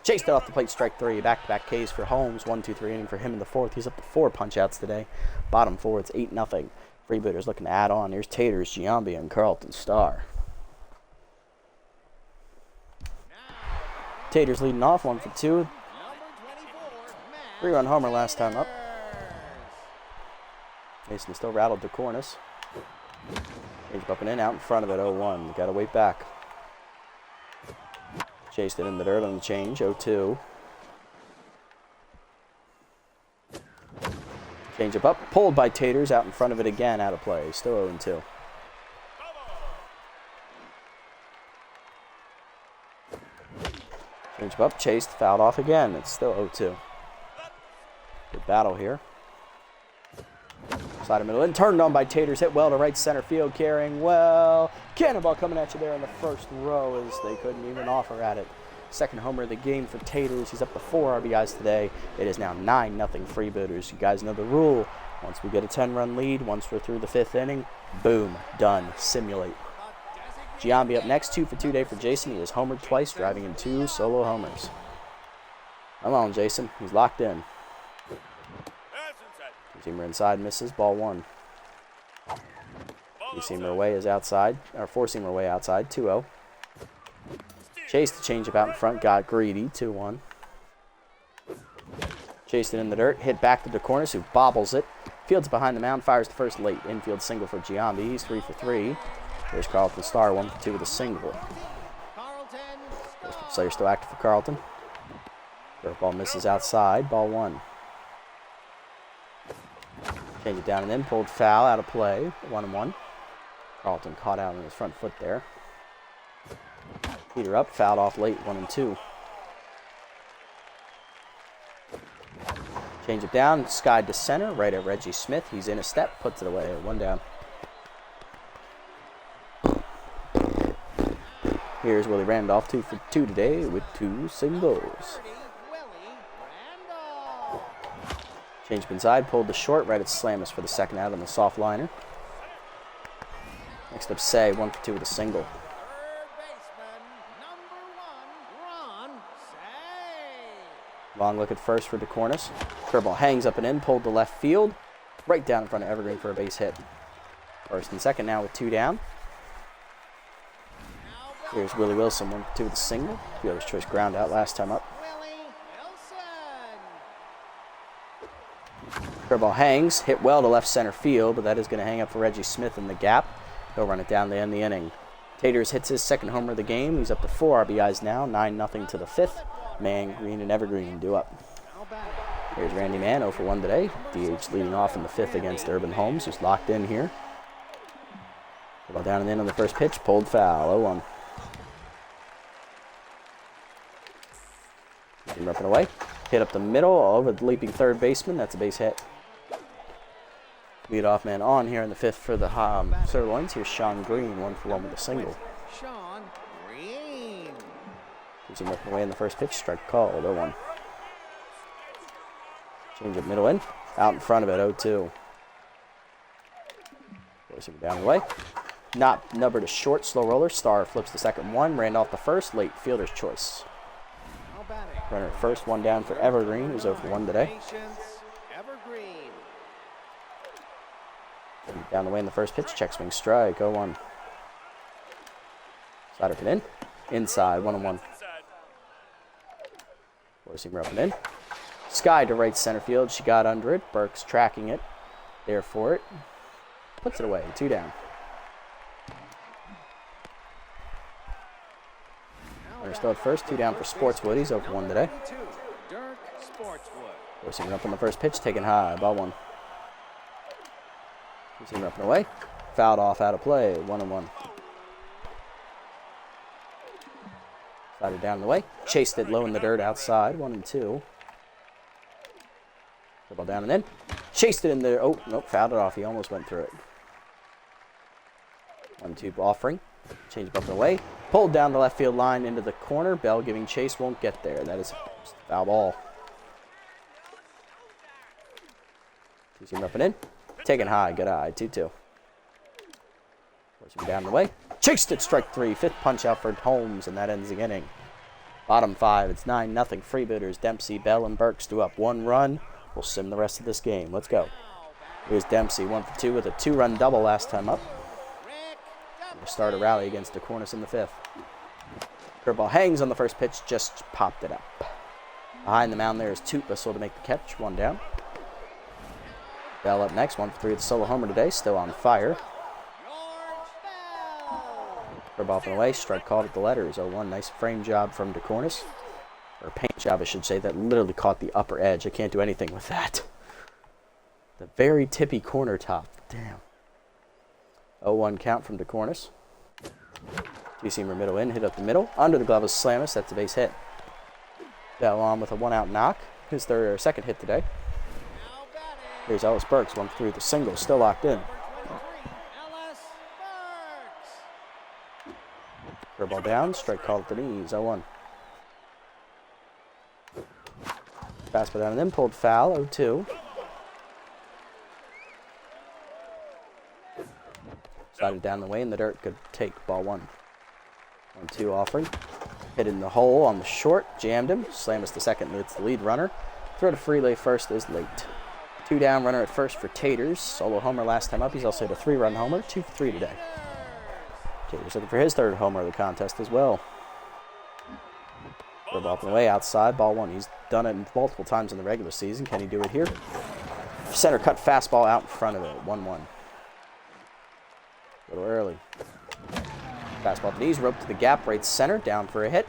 Chased it off the plate, strike 3. Back-to-back Ks for Holmes. 1-2-3 inning for him in the 4th. He's up to 4 punch-outs today. Bottom 4, it's 8-0. Freebooters looking to add on. Here's Taters, Giambi, and Carlton Starr. Taters leading off, 1 for 2. 3-run homer last time up. Mason still rattled to Cornice. Change up and in, out in front of it, 0-1. Got to wait back. Chased it in the dirt on the change, 0-2. Change up, pulled by Taters, out in front of it again, out of play. Still 0-2. Change up, chased, fouled off again. It's still 0-2. Good battle here. Side of middle in, turned on by Taters, hit well to right center field, carrying well. Cannonball coming at you there in the first row as they couldn't even offer at it. Second homer of the game for Taters. He's up to 4 RBIs today. It is now 9-0 Freebooters. You guys know the rule. Once we get a 10-run lead, once we're through the 5th inning, boom, done, simulate. Giambi up next, 2 for 2 day for Jason. He has homered twice, driving in 2 solo homers. Come on, Jason. He's locked in. Two-seamer inside, misses, ball 1. Three-seamer away is outside, or four-seamer away outside, 2-0. Chased the changeup out in front, got greedy, 2-1. Chased it in the dirt, hit back to DeCornis, who bobbles it. Fields behind the mound, fires the first late. Infield single for Giambi. He's 3 for 3. There's Carlton Starr, 1 for 2 with a single. First player still active for Carlton. Curveball misses outside, ball 1. Change it down and in, pulled foul, out of play, 1-1. Carlton caught out on his front foot there. Peter up, fouled off late, 1-2. Change it down, skied to center, right at Reggie Smith. He's in a step, puts it away, 1 down. Here's Willie Randolph, 2 for 2 today with 2 singles. Change up inside, pulled to short, right at Slamus for the second out on the soft liner. Next up, Say, 1 for 2 with a single. Long look at first for DeCornis. Curveball hangs up and in, pulled to left field. Right down in front of Evergreen for a base hit. First and second now with 2 down. Here's Willie Wilson, 1 for 2 with a single. Fielder's choice ground out last time up. Curveball hangs, hit well to left center field, but that is going to hang up for Reggie Smith in the gap. He'll run it down to end the inning. Taters hits his second homer of the game. He's up to 4 RBIs now, 9-0 to the 5th. Man, Green, and Evergreen do up. Here's Randy Mann, 0 for 1 today. DH leading off in the 5th against Urban Holmes, who's locked in here. Ball down and in on the first pitch, pulled foul, 0-1. Team up and away. Hit up the middle, all over the leaping third baseman. That's a base hit. Leadoff man on here in the 5th for the Sirloins. Here's Sean Green, 1 for 1 with a single.
Sean Green.
Keeps him up and away in the first pitch, strike called, 0-1. Change up middle in, out in front of it, 0-2. Forcing it down the way. Not number to short, slow roller. Starr flips the second 1, Randolph the first, late fielder's choice. Runner at first, 1 down for Evergreen, who's 0 for 1 today. Down the way in the first pitch, check swing strike, 0-1. Slider put in, inside, 1-1. Forcing up and in. Sky to right center field, she got under it. Burke's tracking it, there for it. Puts it away, 2 down. Runner still at first, 2 down for Sportswood. He's 0 for 1 today. Forcing it up on the first pitch, taken high, ball 1. Forcing it up and away. Fouled off, out of play, 1-1. Slided down the way. Chased it low in the dirt outside, 1-2. Ball down and in. Chased it in there. Oh, nope, fouled it off. He almost went through it. 1-2 offering. Change up and away. Pulled down the left field line into the corner. Bell giving chase, won't get there. That is a foul ball. Two-seam up and in. Taken high, good eye, 2-2. Forcing down the way. Chased it, strike 3. 5th punch out for Holmes, and that ends the inning. Bottom 5, it's 9-0 Freebooters. Dempsey, Bell, and Burks do up 1 run. We'll sim the rest of this game. Let's go. Here's Dempsey, 1 for 2 with a 2-run double last time up. We'll start a rally against DeCornis in the 5th. Curveball hangs on the first pitch, just popped it up. Behind the mound there is Toot Whistle to make the catch, 1 down. Bell up next, 1 for 3 with a solo homer today, still on fire. Curveball up and away, strike called at the letters, 0-1. Nice frame job from DeCornis. Or paint job, I should say, that literally caught the upper edge. I can't do anything with that. The very tippy corner top. Damn. 0-1 count from DeCornis. Two-seamer middle in, hit up the middle. Under the glove of Slamus, that's a base hit. Bell on with a 1-out knock. His second hit today. Here's Ellis Burks, 1 for 3 with a single, still locked in. Curveball down, strike called at the knees, 0-1. Fastball down and then pulled foul, 0-2. Slided down the way in the dirt, good take, ball 1. 1-2 offering. Hit in the hole on the short, jammed him. Slamus the second, it's the lead runner. Throw to Freelay first is late. 2 down, runner at first for Taters. Solo homer last time up. He's also hit a 3-run homer, 2 for 3 today. Taters looking for his 3rd homer of the contest as well. Curve off and away outside, ball 1. He's done it multiple times in the regular season. Can he do it here? Center cut fastball out in front of it, 1-1. A little early. Fastball to knees, rope to the gap, right center, down for a hit.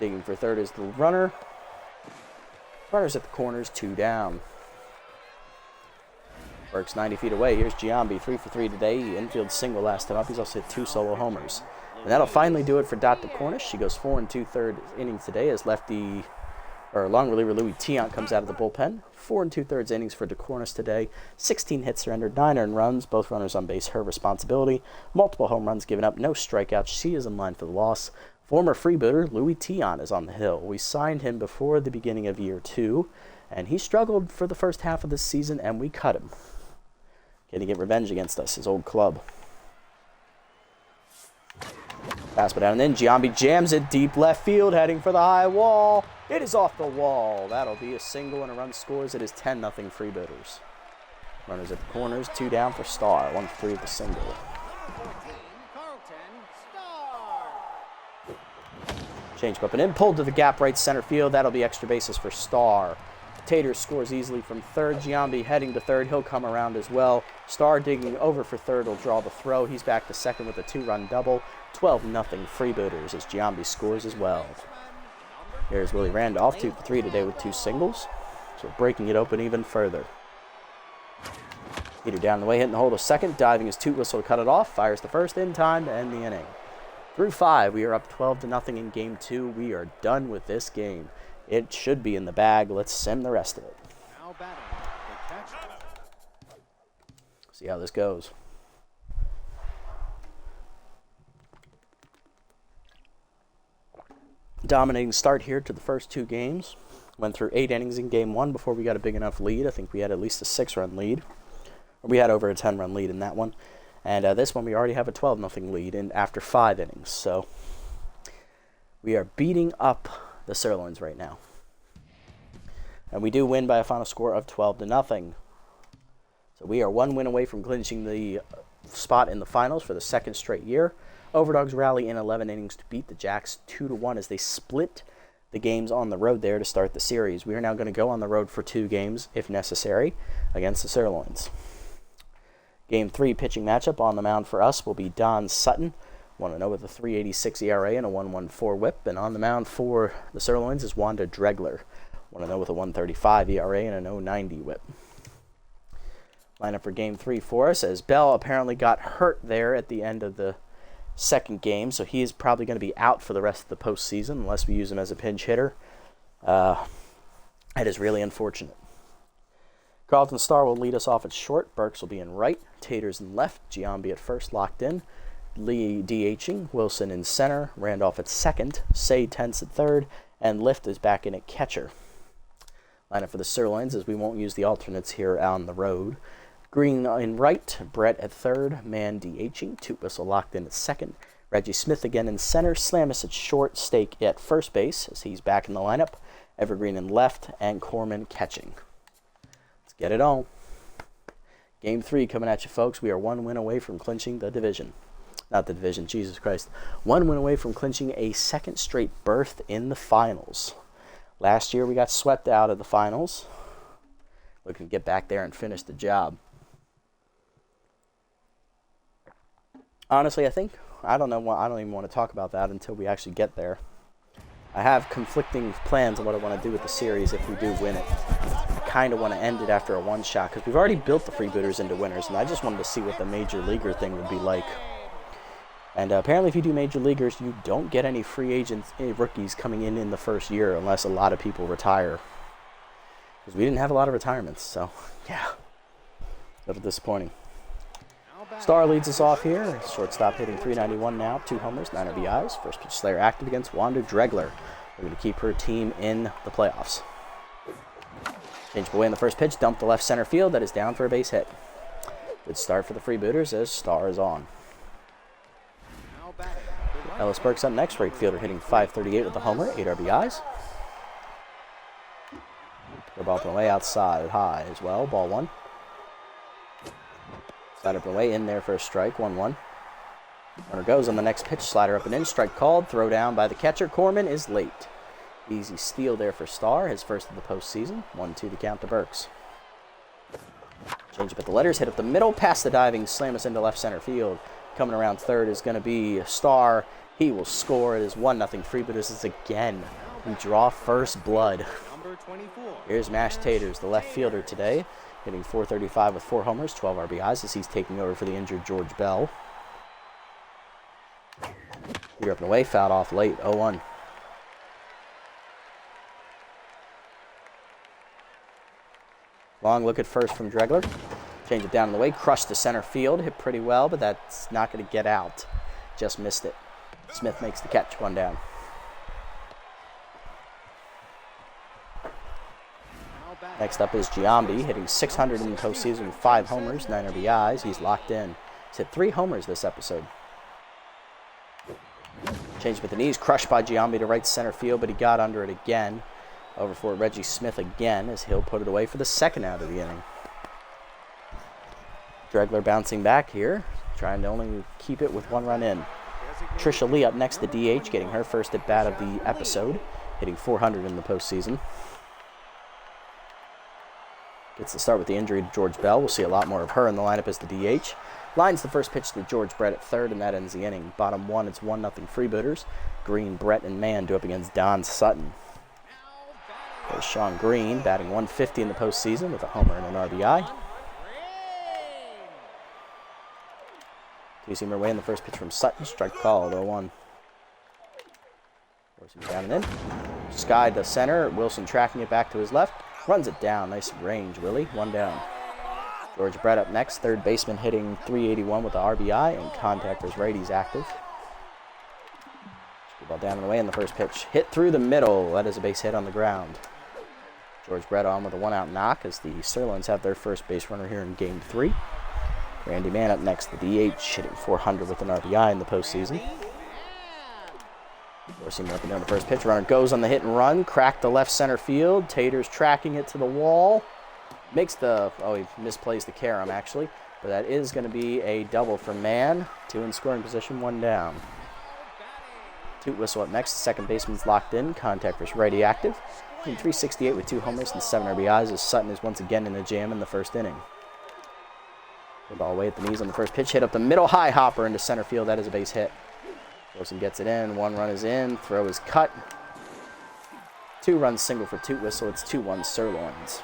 Digging for 3rd is the runner. Runners at the corners, 2 down. Burks 90 feet away. Here's Giambi, 3 for 3 today. Infield single last time up. He's also hit 2 solo homers. And that'll finally do it for Dot DeCornis. She goes 4 2/3 innings today as long reliever Louis Tiant comes out of the bullpen. 4 2/3 innings for DeCornis today. 16 hits surrendered, 9 earned runs. Both runners on base, her responsibility. Multiple home runs given up, no strikeouts. She is in line for the loss. Former freebooter Louis Tiant is on the hill. We signed him before the beginning of year 2, and he struggled for the first half of this season, and we cut him. Can he get revenge against us, his old club? Fastball down, and then Giambi jams it deep left field, heading for the high wall. It is off the wall. That'll be a single and a run scores. It is 10-0 Freebooters. Runners at the corners, 2 down for Star, 1 for 3 with a single. Change up and in, pulled to the gap right center field. That'll be extra bases for Star. Tater scores easily from 3rd. Giambi heading to 3rd. He'll come around as well. Star digging over for 3rd will draw the throw. He's back to 2nd with a 2-run double. 12-0 Freebooters as Giambi scores as well. Here's Willie Randolph, 2 for 3 today with 2 singles. So breaking it open even further. Peter down the way, hitting the hole to 2nd. Diving his Toot Whistle to cut it off. Fires the first in time to end the inning. Through 5, we are up 12-0 in Game 2. We are done with this game. It should be in the bag. Let's sim the rest of it. See how this goes. Dominating start here to the first 2 games. Went through 8 innings in Game 1 before we got a big enough lead. I think we had at least a 6-run lead. We had over a 10-run lead in that one. And this one we already have a 12-0 lead after 5 innings. So we are beating up the Sirloins right now. And we do win by a final score of 12-0. So we are 1 win away from clinching the spot in the finals for the 2nd straight year. Overdogs rally in 11 innings to beat the Jacks 2-1 as they split the games on the road there to start the series. We are now going to go on the road for 2 games, if necessary, against the Sirloins. Game 3 pitching matchup on the mound for us will be Don Sutton, 1-0 with a 3.86 ERA and a 1.14 whip. And on the mound for the Sirloins is Wanda Dregler, 1-0 with a 1.35 ERA and an 0.90 whip. Lineup for Game 3 for us, as Bell apparently got hurt there at the end of the 2nd game, so he is probably going to be out for the rest of the postseason unless we use him as a pinch hitter. That is really unfortunate. Carlton Starr will lead us off at short. Burks will be in right. Taters in left. Giambi at first, locked in. Lee DHing. Wilson in center. Randolph at 2nd. Say Tense at 3rd. And Lift is back in at catcher. Lineup for the Sirloins, as we won't use the alternates here on the road. Green in right. Brett at 3rd. Mann DHing. Toot Whistle locked in at 2nd. Reggie Smith again in center. Slamis at short. Stake at first base as he's back in the lineup. Evergreen in left, and Corman catching. Let's get it on. Game 3 coming at you, folks. We are 1 win away from clinching the division. Not the division, Jesus Christ. 1 win away from clinching a second straight berth in the finals. Last year we got swept out of the finals. Looking to get back there and finish the job. Honestly, I don't even want to talk about that until we actually get there. I have conflicting plans on what I want to do with the series if we do win it. I kind of want to end it after a one-shot because we've already built the Freebooters into winners, and I just wanted to see what the Major Leaguer thing would be like. And apparently if you do Major Leaguers, you don't get any free agents, any rookies coming in the first year unless a lot of people retire. Because we didn't have a lot of retirements, so yeah. A little disappointing. Star leads us off here. Shortstop hitting .391 now. 2 homers, 9 RBIs. First pitch Slayer active against Wanda Dregler. We're going to keep her team in the playoffs. Change away in the first pitch. Dump to left center field. That is down for a base hit. Good start for the Freebooters as Star is on. Ellis Burks up next. Right fielder hitting .538 with the homer. 8 RBIs. The ball from way outside high as well. Ball 1. Slider up and away in there for a strike. 1-1. Runner goes on the next pitch. Slider up and in. Strike called. Throw down by the catcher. Corman is late. Easy steal there for Star. His first of the postseason. 1-2 to count to Burks. Change up at the letters. Hit up the middle. Past the diving. Slam us into left center field. Coming around third is going to be Star. He will score. It is 1-0 Freebooters again. We draw first blood. Here's Mash Taters, the left fielder today. Hitting .435 with 4 homers, 12 RBIs as he's taking over for the injured George Bell. You're up and away, fouled off late, 0-1. Long look at first from Dregler. Change it down in the way, crushed to center field, hit pretty well, but that's not going to get out. Just missed it. Smith makes the catch, 1 down. Next up is Giambi, hitting .600 in the postseason with 5 homers, 9 RBIs. He's locked in. He's hit 3 homers this episode. Changed with the knees, crushed by Giambi to right center field, but he got under it again. Over for Reggie Smith again as he'll put it away for the second out of the inning. Dregler bouncing back here, trying to only keep it with 1 run in. Trisha Lee up next, the DH, getting her first at bat of the episode, hitting .400 in the postseason. Gets the start with the injury to George Bell. We'll see a lot more of her in the lineup as the DH. Lines the first pitch to George Brett at third, and that ends the inning. Bottom 1, it's 1-0 Freebooters. Green, Brett, and Mann do up against Don Sutton. There's Sean Green, batting .150 in the postseason with a homer and an RBI. Two-seamer away in the first pitch from Sutton. Strike called, 0-1. Forcing down and in. Sky to center. Wilson tracking it back to his left. Runs it down. Nice range, Willie. 1 down. George Brett up next. Third baseman hitting .381 with the RBI, and contact was righties active. Ball down and away in the first pitch. Hit through the middle. That is a base hit on the ground. George Brett on with a 1-out knock as the Sirloins have their first base runner here in Game 3. Randy Mann up next, the DH, hitting .400 with an RBI in the postseason. Forcing up and down the first pitch. Runner goes on the hit and run. Cracked the left center field. Taters tracking it to the wall. Makes the... Oh, he misplays the carom, actually. But that is going to be a double for Mann. 2 in scoring position, 1 down. Toot whistle up next. The second baseman's locked in. Contact was righty active. Hitting .368 with 2 homers and 7 RBIs as Sutton is once again in the jam in the first inning. The ball away at the knees on the first pitch. Hit up the middle. High hopper into center field. That is a base hit. Wilson gets it in. 1 run is in. Throw is cut. 2 runs single for Toot whistle. It's 2-1 Sirloins.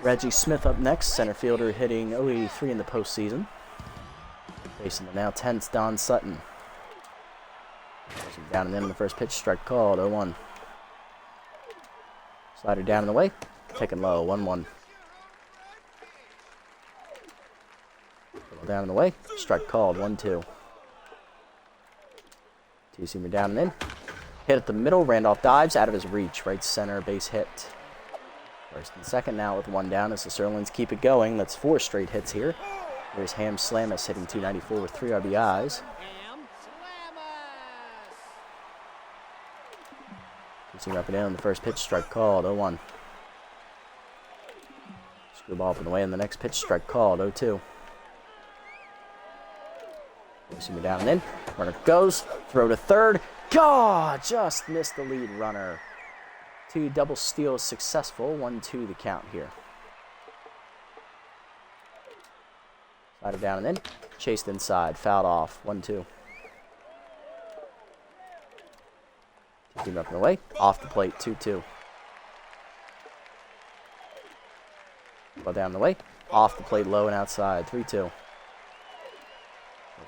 Reggie Smith up next. Center fielder hitting .083 in the postseason. Facing the now tense Don Sutton. Down and in the first pitch. Strike called. 0-1. Slider down and away. Taken low. 1-1. Down and away. Strike called. 1-2. Two-seamer down and in. Hit at the middle. Randolph dives out of his reach. Right center base hit. First and second now with 1 down as the Sirloins keep it going. That's 4 straight hits here. Here's Ham Slamus hitting .294 with 3 RBIs.
Ham Slamus.
Pitching up and in on the first pitch, strike called, 0-1. Screwball up and away on the next pitch, strike called, 0-2. Pushing me down and in. Runner goes, throw to third. God, just missed the lead runner. 2 double steals successful, 1-2 the count here. Slider down and in. Chased inside, fouled off, 1-2. Team up and away, off the plate, 2-2. Ball down the way, off the plate, low and outside, 3-2.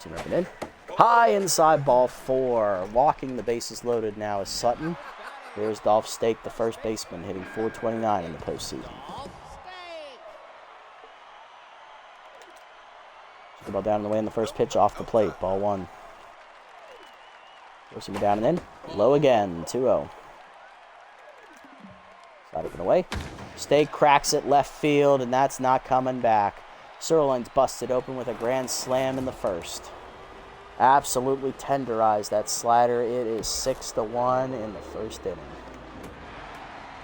Team up and in. High inside, ball 4. Walking the bases loaded now is Sutton. Here's Dolph Stake, the first baseman, hitting .429 in the postseason. The ball down and away in the first pitch, off the plate, ball 1. Forcing me down and in. Low again, 2-0. Slide up and away. Stake cracks it left field, and that's not coming back. Sirloins busted open with a grand slam in the first. Absolutely tenderized that slider. It is 6-1 in the first inning.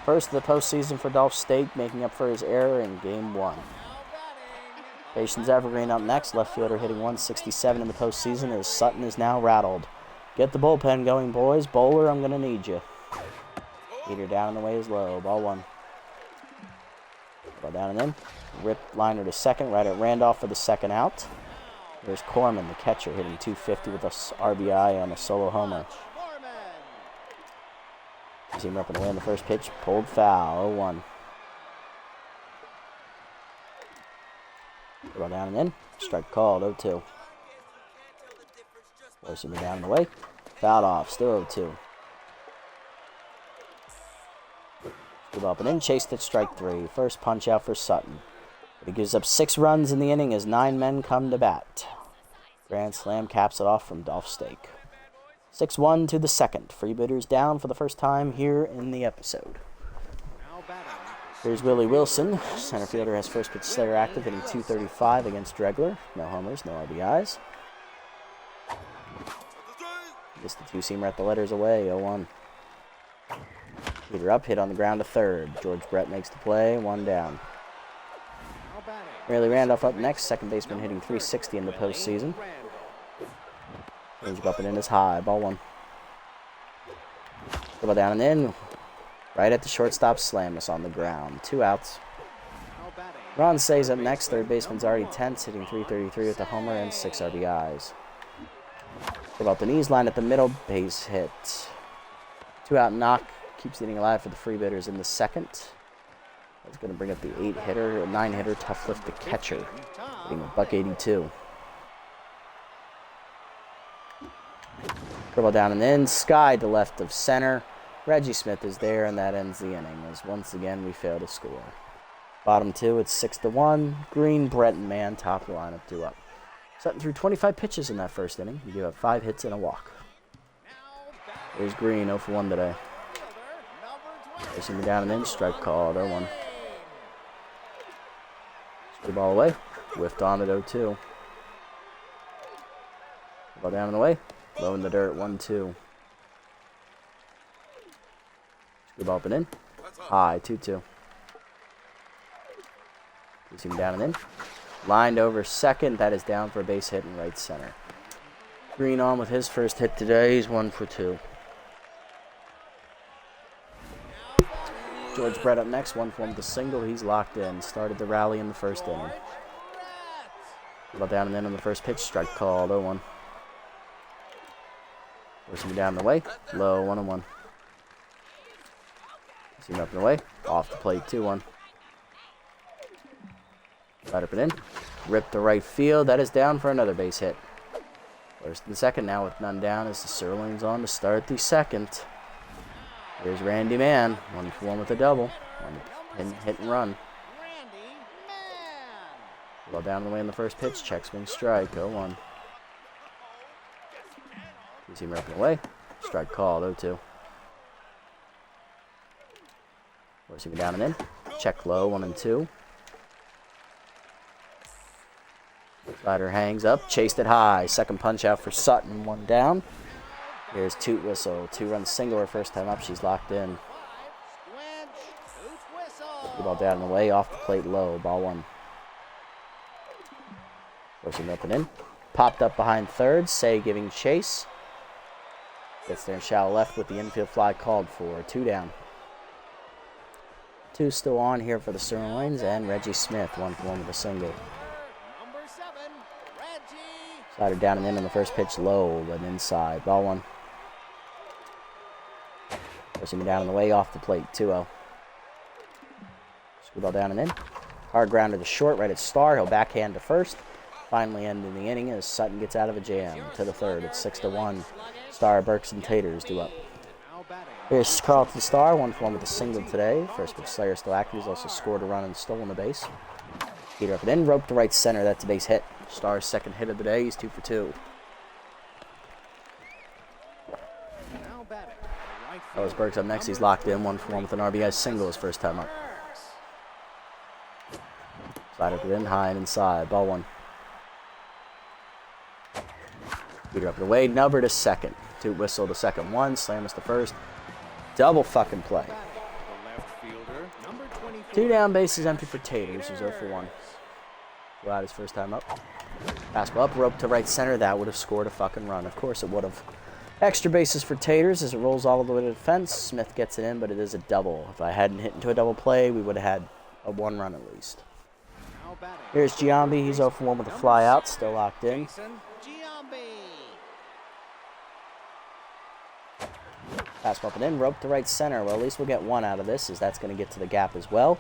First of the postseason for Dolph Stake, making up for his error in Game 1. Patience Evergreen up next, left fielder hitting .167 in the postseason as Sutton is now rattled. Get the bullpen going, boys. Bowler, I'm going to need you. Heater down and the way is low. Ball 1. Ball down and in. Ripped liner to second, right at Randolph for the second out. There's Corman, the catcher, hitting .250 with a RBI on a solo homer. Team up and away on the first pitch, pulled foul, 0-1. Ball down and in. Strike called, 0-2. Forcing me down and away. Fouled off, still 0-2. Scoop up and in, chased at strike 3. First punch out for Sutton. But he gives up 6 runs in the inning as 9 men come to bat. Grand slam caps it off from Dolph Stake. 6-1 to the second. Freebooters down for the first time here in the episode. Here's Willie Wilson. Center fielder has first pitch Slayer active, hitting .235 against Dregler. No homers, no RBIs. Just the 2-seamer at the letters away, 0-1. Heater up, hit on the ground to third. George Brett makes the play, 1 down. Riley Randolph up next, second baseman hitting .360 in the postseason. Range up and in is high, ball 1. Ball down and in. Right at the shortstop, Slamus on the ground. 2 outs. Ron Say's up next, third baseman's already tense, hitting .333 with a homer and 6 RBIs. About the knees, line at the middle, base hit. 2 out knock, keeps the inning alive for the Freebooters in the second. That's going to bring up the 8-hitter, 9-hitter, tough lift the catcher, hitting $182. Curveball down and in, Sky to left of center. Reggie Smith is there, and that ends the inning, as once again we fail to score. Bottom 2, it's 6-1. Green, Brett, and Mann top the lineup, 2 up. Sutton threw 25 pitches in that first inning. He gave up 5 hits and a walk. There's Green, 0 for 1 today. Facing me down and in, strike called, 0-1. Screw ball away, whiffed on at 0-2. Ball down and away, low in the dirt, 1-2. Screw ball up and in, high, 2-2. Facing down and in. Lined over second. That is down for a base hit in right center. Green on with his first hit today. He's 1 for 2. George Brett up next. 1 for 1 with a single. He's locked in. Started the rally in the first inning. Ball down and in on the first pitch. Strike called. 0-1. Forcing me down the way. Low. 1-1. See him up and away. Off the plate. 2-1. Right up and in. Ripped to right field. That is down for another base hit. First and second now with none down as the Sirloins on to start the second. Here's Randy Mann. 1 for 1 with a double. One hit and run. Well down the way in the first pitch. Check swing strike. 0-1. You see him ripping away. Strike called. 0-2. Forcing me down and in. Check low. 1 and 2. Slider hangs up, chased it high. Second punch out for Sutton, 1 down. Here's Toot Whistle, 2-run single. Her first time up, she's locked in. The ball down and away, off the plate low, ball 1. Forcing up and in. Popped up behind third, Say giving chase. Gets there in shallow left with the infield fly called for, 2 down. 2 still on here for the Sirloins, and Reggie Smith, 1 for 1 with a single. Slider down and in on the first pitch, low, but inside, ball 1. Forcing him down in the way, off the plate, 2-0. Screwball down and in. Hard grounder to short, right at Star. He'll backhand to first. Finally ending the inning as Sutton gets out of a jam. To the third, it's 6-1. Star, Burks, and Taters do up. Here's Carlton Star, 1 for 1 with a single today. First pitch Slayer still active. He's also scored a run and stolen a base. Peter up and in, rope to right center. That's a base hit. Star's second hit of the day. He's 2 for 2. Ellis Burks up next. He's locked in, 1 for 1 with an RBI single his first time up. Slide up and in, high and inside. Ball 1. Peter up and away. Nubber to second. Toot Whistle to second 1. Slam us to first. Double fucking play. 2 down, bases empty for Taters. He's 0 for 1. Go out his first time up. Fastball up, rope to right center. That would have scored a fucking run. Of course it would have. Extra bases for Taters as it rolls all the way to the fence. Smith gets it in, but it is a double. If I hadn't hit into a double play, we would have had a 1 run at least. Here's Giambi. He's 0 for 1 with a fly out. Still locked in. Fastball up and in, rope to right center. Well, at least we'll get 1 out of this, as that's going to get to the gap as well.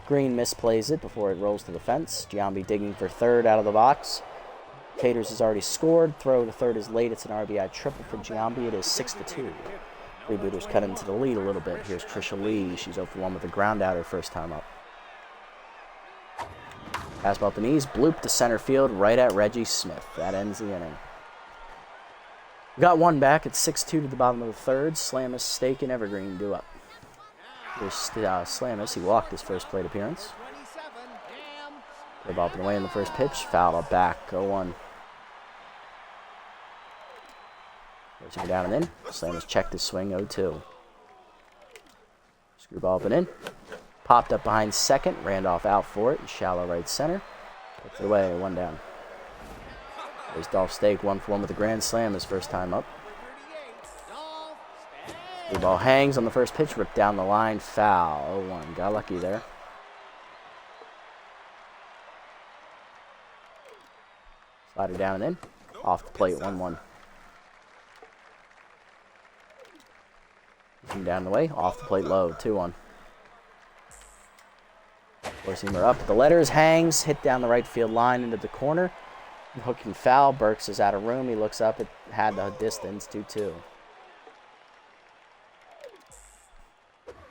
Green misplays it before it rolls to the fence. Giambi digging for third out of the box. Taters has already scored. Throw to third is late. It's an RBI triple for Giambi. It is 6-2. Freebooters cut into the lead a little bit. Here's Trisha Lee. She's 0 for 1 with a ground out her first time up. Fastball up the knees, bloop to center field, right at Reggie Smith. That ends the inning. We got 1 back. It's 6-2 to the bottom of the third. Slamus, Stake, and Evergreen do up. Here's Slamus. He walked his first plate appearance. They're bopping away in the first pitch. Foul up back. 0-1. Forcing it down and in. Slamus checked his swing. 0-2. Screwball up and in. Popped up behind second. Randolph out for it. Shallow right center. Puts it away. 1 down. There's Dolph Stake, 1 for 1 with a grand slam his first time up. The ball hangs on the first pitch, ripped down the line, foul. 0-1. Got lucky there. Slider down and in. Off the plate, 1-1. Come down the way, off the plate low, 2-1. Four-seamer up. The letters hangs, hit down the right field line into the corner. Hooking foul. Burks is out of room. He looks up. It had the distance. 2-2.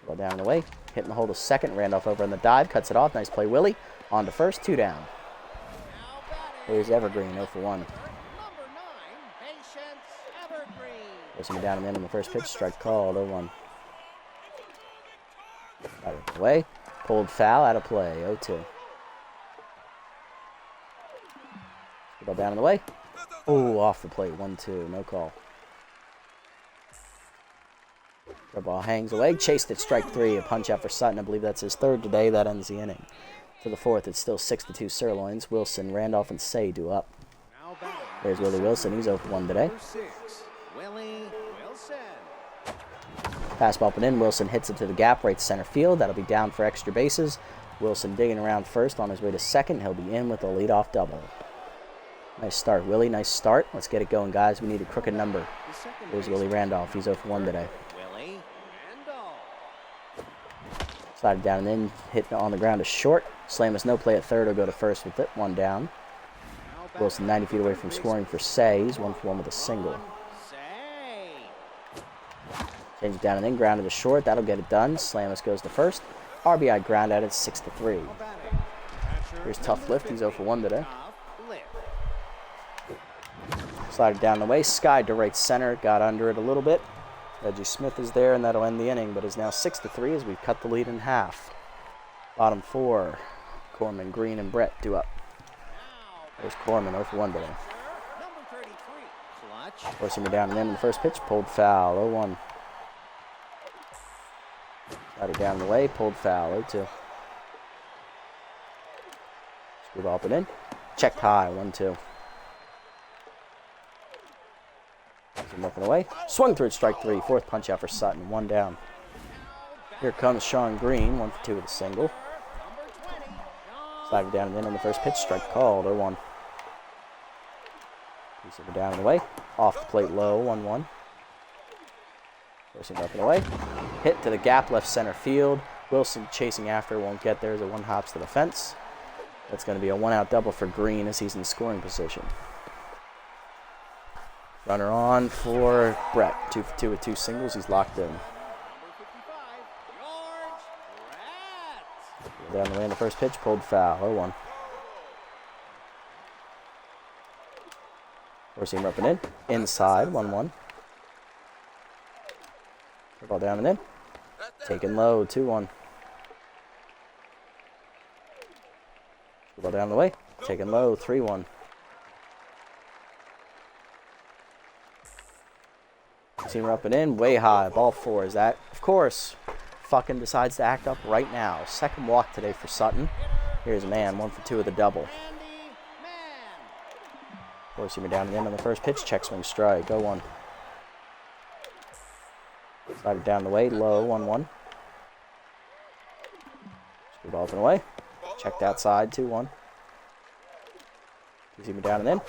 Ball down and away. Hitting the hole to second. Randolph over on the dive. Cuts it off. Nice play, Willie. On to first. 2 down. Here's Evergreen. 0 for 1. Forcing me down and in on the first pitch. Strike called. 0-1. Out of the way. Pulled foul. Out of play. 0-2. Ball down in the way. Oh, off the plate. 1-2. No call. The ball hangs away. Chased it. Strike 3. A punch out for Sutton. I believe that's his third today. That ends the inning. To the fourth, it's still 6-2 Sirloins. Wilson, Randolph, and Say do up. There's Willie Wilson. He's 0 for 1 today. Fastball up and in. Wilson hits it to the gap right center field. That'll be down for extra bases. Wilson digging around first on his way to second. He'll be in with a leadoff double. Nice start, Willie. Nice start. Let's get it going, guys. We need a crooked number. Here's Willie Randolph. He's 0 for 1 today. Slided down and in. Hit on the ground to short. Slamus no play at third. Will go to first with it. 1 down. Wilson 90 feet away from scoring for Say. He's 1 for 1 with a single. Change it down and in. Grounded to short. That'll get it done. Slamus goes to first. RBI ground out at 6-3. Here's Tough Lift. He's 0 for 1 today. Slided down the way, skied to right center, got under it a little bit. Reggie Smith is there, and that'll end the inning, but is now 6-3 as we've cut the lead in half. Bottom 4, Corman, Green, and Brett do up. There's Corman, 0 for 1 today.
Number 33, clutch.
Forcing me down and in the first pitch, pulled foul, 0-1. Got it down the way, pulled foul, 0-2. Screw ball up and in. Checked high, 1-2. Looking away. Swung through it, strike 3. Fourth punch out for Sutton, 1 down. Here comes Sean Green, 1 for 2 with a single. Sliding down and in on the first pitch, strike called, 0-1. Piece of it down and away. Off the plate low, 1-1. Forcing up and away. Hit to the gap left center field. Wilson chasing after, won't get there as it one hops to the fence. That's going to be a 1-out double for Green as he's in scoring position. Runner on for Brett. 2 for 2 with 2 singles. He's locked in.
Number 55, George Brett.
Down the way in the first pitch, pulled foul, 0-1. Forcing him up and in. Inside, 1-1. Ball down and in. Taken low, 2-1. Ball down the way. Taken low, 3-1. Seamer up and in, way high, ball 4. Is that, of course, fucking decides to act up right now. Second walk today for Sutton. Here's Mann, 1 for 2 with a double. Forcing me down and in on the first pitch, check swing strike, 0-1. Slided down the way, low, 1-1. Screw ball up and away. Checked outside, 2-1. Seamer down and in.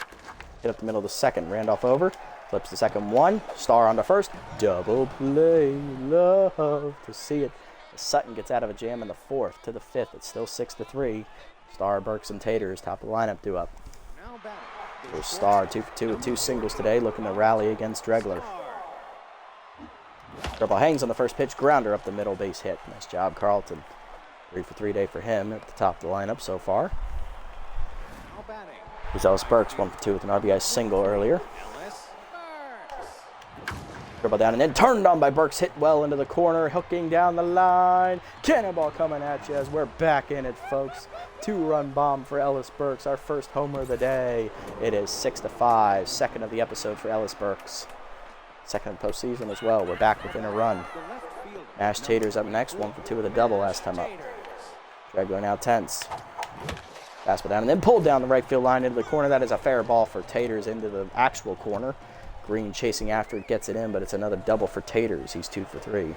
Hit up the middle of the second, Randolph over. Flips the second 1. Star on the first. Double play. Love to see it. Sutton gets out of a jam in the 4th to the 5th. It's still 6-3. Star, Burks, and Taters top of the lineup due up. There's Star, 2 for 2 with 2 singles today, looking to rally against Dregler. Double hangs on the first pitch. Grounder up the middle, base hit. Nice job, Carlton. 3 for 3 day for him at the top of the lineup so far. Here's Ellis Burks, 1 for 2 with an RBI single earlier. Dribble down and then turned on by Burks, hit well into the corner, hooking down the line. Cannonball coming at you as we're back in it, folks. 2-run bomb for Ellis Burks, our first homer of the day. It is 6-5, second of the episode for Ellis Burks. Second of the postseason as well. We're back within a run. Ash Taters up next, 1 for 2 with a double last time up. Dregler now tense. Fastball down and then pulled down the right field line into the corner. That is a fair ball for Taters into the actual corner. Green chasing after it, gets it in, but it's another double for Taters. He's 2 for 3.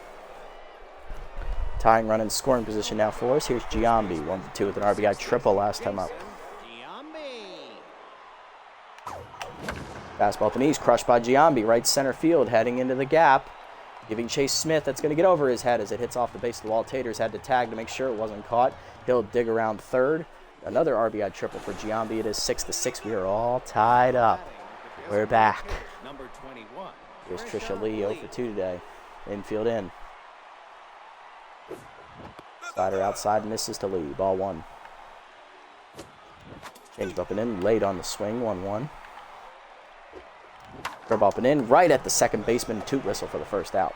Tying run in scoring position now for us. Here's Giambi, 1 for 2 with an RBI triple last time up. Fastball at the knees, crushed by Giambi, right center field, heading into the gap. Giving Chase Smith, that's going to get over his head as it hits off the base of the wall. Taters had to tag to make sure it wasn't caught. He'll dig around third. Another RBI triple for Giambi. It is 6-6. We are all tied up. We're back.
Number 21.
Here's Trisha Lee, 0 for 2 today. Infield in. Slider outside, misses to Lee. Ball 1. Change up and in, late on the swing, 1-1. Curve up and in, right at the second baseman, toot whistle for the first out.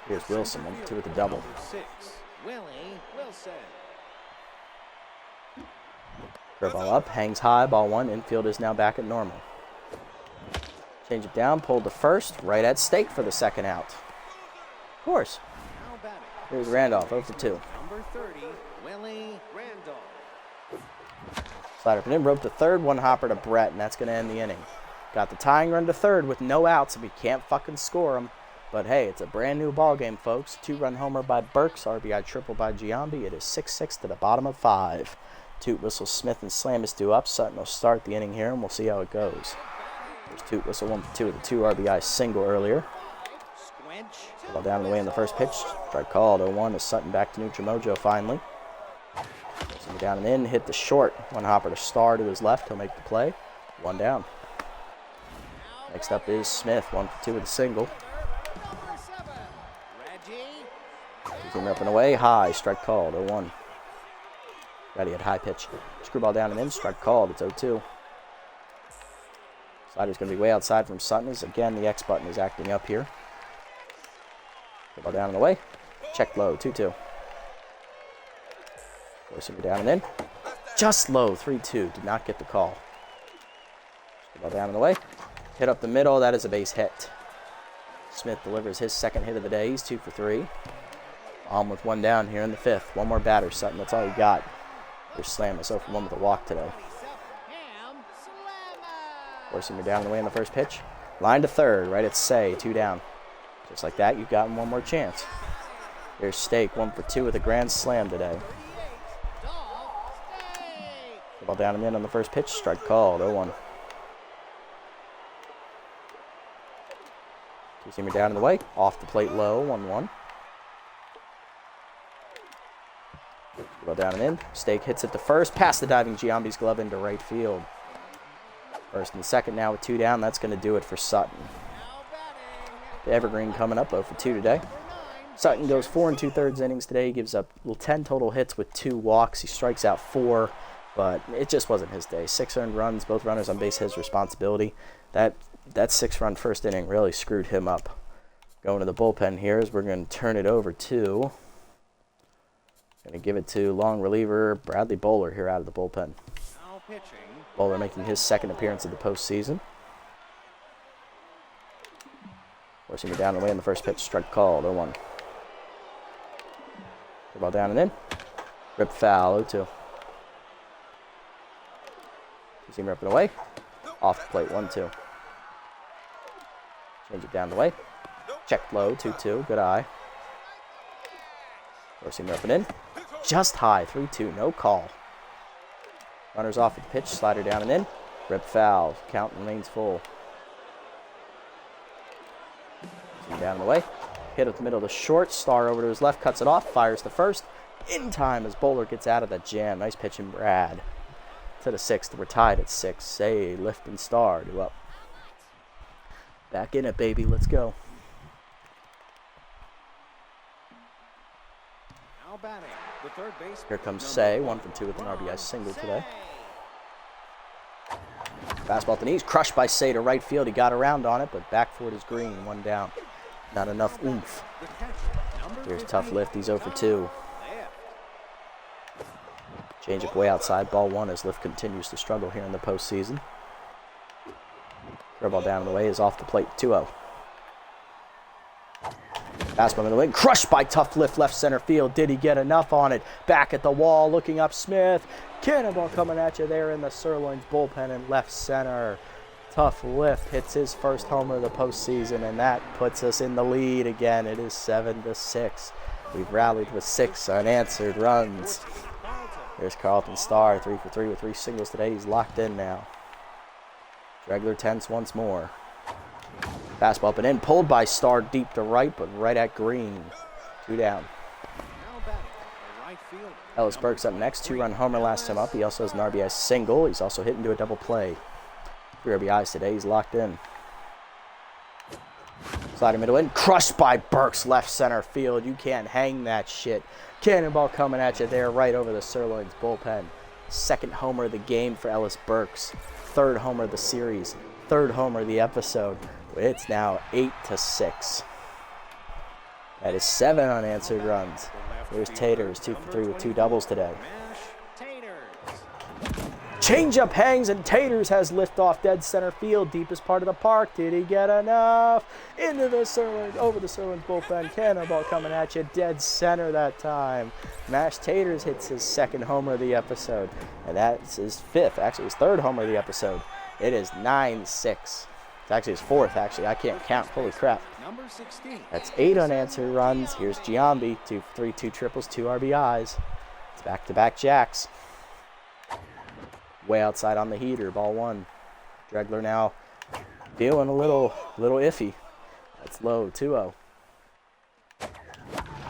Here's Wilson, 1 for 2 with the double. Curve ball up, hangs high, ball 1. Infield is now back at normal. Change it down, pulled to first, right at stake for the second out. Of course. Here's Randolph, 0 for 2.
Number 30, Willie Randolph.
Slider up and in, rope to third, 1 hopper to Brett, and that's going to end the inning. Got the tying run to third with no outs, and we can't fucking score them. But hey, it's a brand new ball game, folks. 2-run homer by Burks, RBI triple by Giambi. It is 6-6 to the bottom of 5. Toot whistle, Smith and Slam is due up. Sutton will start the inning here, and we'll see how it goes. There's toot whistle, 1 for 2 with a 2 RBI single earlier. Ball down the way in the first pitch. Strike called, 0-1 is Sutton back to neutral mojo finally. Down and in, hit the short. 1 hopper to Star to his left. He'll make the play. 1 down. Next up is Smith, 1 for 2 with a single. He's in up and away. High, strike called, 0-1. Ready at high pitch. Screwball down and in, strike called, it's 0-2. Slider's going to be way outside from Sutton as again the X button is acting up here. Ball down and away. Check low, 2-2. Forcing it down and in. Just low, 3-2. Did not get the call. Ball down and away. Hit up the middle. That is a base hit. Smith delivers his second hit of the day. He's 2 for 3. On with one down here in the fifth. One more batter, Sutton. That's all you got. You're slamming. So for one with a walk today. Forcing her down and away on the first pitch. Line to third. Right at Say. 2 down. Just like that, you've gotten one more chance. Here's Stake. 1 for 2 with a grand slam today. Ball down and in on the first pitch. Strike called. 0-1. Two-seamer down in the way. Off the plate low. 1-1. Ball down and in. Stake hits it to first. Past the diving Giambi's glove into right field. First and second now with 2 down. That's going to do it for Sutton. The Evergreen coming up 0 for 2 today. Sutton goes 4 2/3 innings today. He gives up 10 total hits with 2 walks. He strikes out 4, but it just wasn't his day. 6 earned runs, both runners on base, his responsibility. That 6-run first inning really screwed him up. Going to the bullpen here is we're going to turn it over to, going to give it to long reliever Bradley Bowler here out of the bullpen. Bowler making his second appearance of the postseason. Forcing it down and away in the first pitch. Strike called. 0-1. Ball down and in. Rip foul. 0-2. Two-seamer up and away. Off the plate. 1-2. Change it down the way. Check low. 2-2. Good eye. Four-seamer up and in. Just high. 3-2. No call. Runners off at the pitch. Slider down and in. Rip foul. Count remains full. Down in the way. Hit up the middle of the short. Star over to his left. Cuts it off. Fires the first. In time as Bowler gets out of that jam. Nice pitch in Brad. To the sixth. We're tied at 6. Say, Lift and Star. 2 up. Back in it, baby. Let's go.
Now batting, the third base.
Here comes Say. 1 for 2 with an RBI single today. Fastball at the knees. Crushed by Say to right field. He got around on it, but back for it is Green. 1 down. Not enough oomph. Here's tough lift. He's 0 for 2. Change up way outside. Ball 1 as Lift continues to struggle here in the postseason. Throw ball down the way is off the plate. 2-0. Fastball in the wing. Crushed by tough lift left center field. Did he get enough on it? Back at the wall. Looking up Smith. Cannonball coming at you there in the Sirloins bullpen in left center. Tough lift hits his first homer of the postseason, and that puts us in the lead again. It is 7-6. We've rallied with 6 unanswered runs. There's Carlton Starr, 3 for 3 with 3 singles today. He's locked in now. Regular tense once more. Fastball up and in, pulled by Starr deep to right, but right at Green. 2 down. Ellis Burks up next. 2-run homer last time up. He also has an RBI single. He's also hit into a double play. 3 RBIs today. He's locked in. Slider middle in. Crushed by Burks left center field. You can't hang that shit. Cannonball coming at you there right over the Sirloins bullpen. Second homer of the game for Ellis Burks. 3rd homer of the series. 3rd homer of the episode. It's now 8-6. That is 7 unanswered runs. There's Taters, 2 for 3 with 2 doubles today. Changeup hangs and Taters has liftoff dead center field, deepest part of the park. Did he get enough? Into the Sirloins, over the Sirloins bullpen. Cannonball coming at you, dead center that time. Mash Taters hits his 2nd homer of the episode, and that's his 5th, actually his 3rd homer of the episode. It is 9-6. It's actually his 4th, actually. I can't count. Holy crap. That's 8 unanswered runs. Here's Giambi, 2 for 3, 2 triples, 2 RBIs. It's back-to-back jacks. Way outside on the heater, ball 1. Dregler now feeling a little iffy. That's low, 2-0.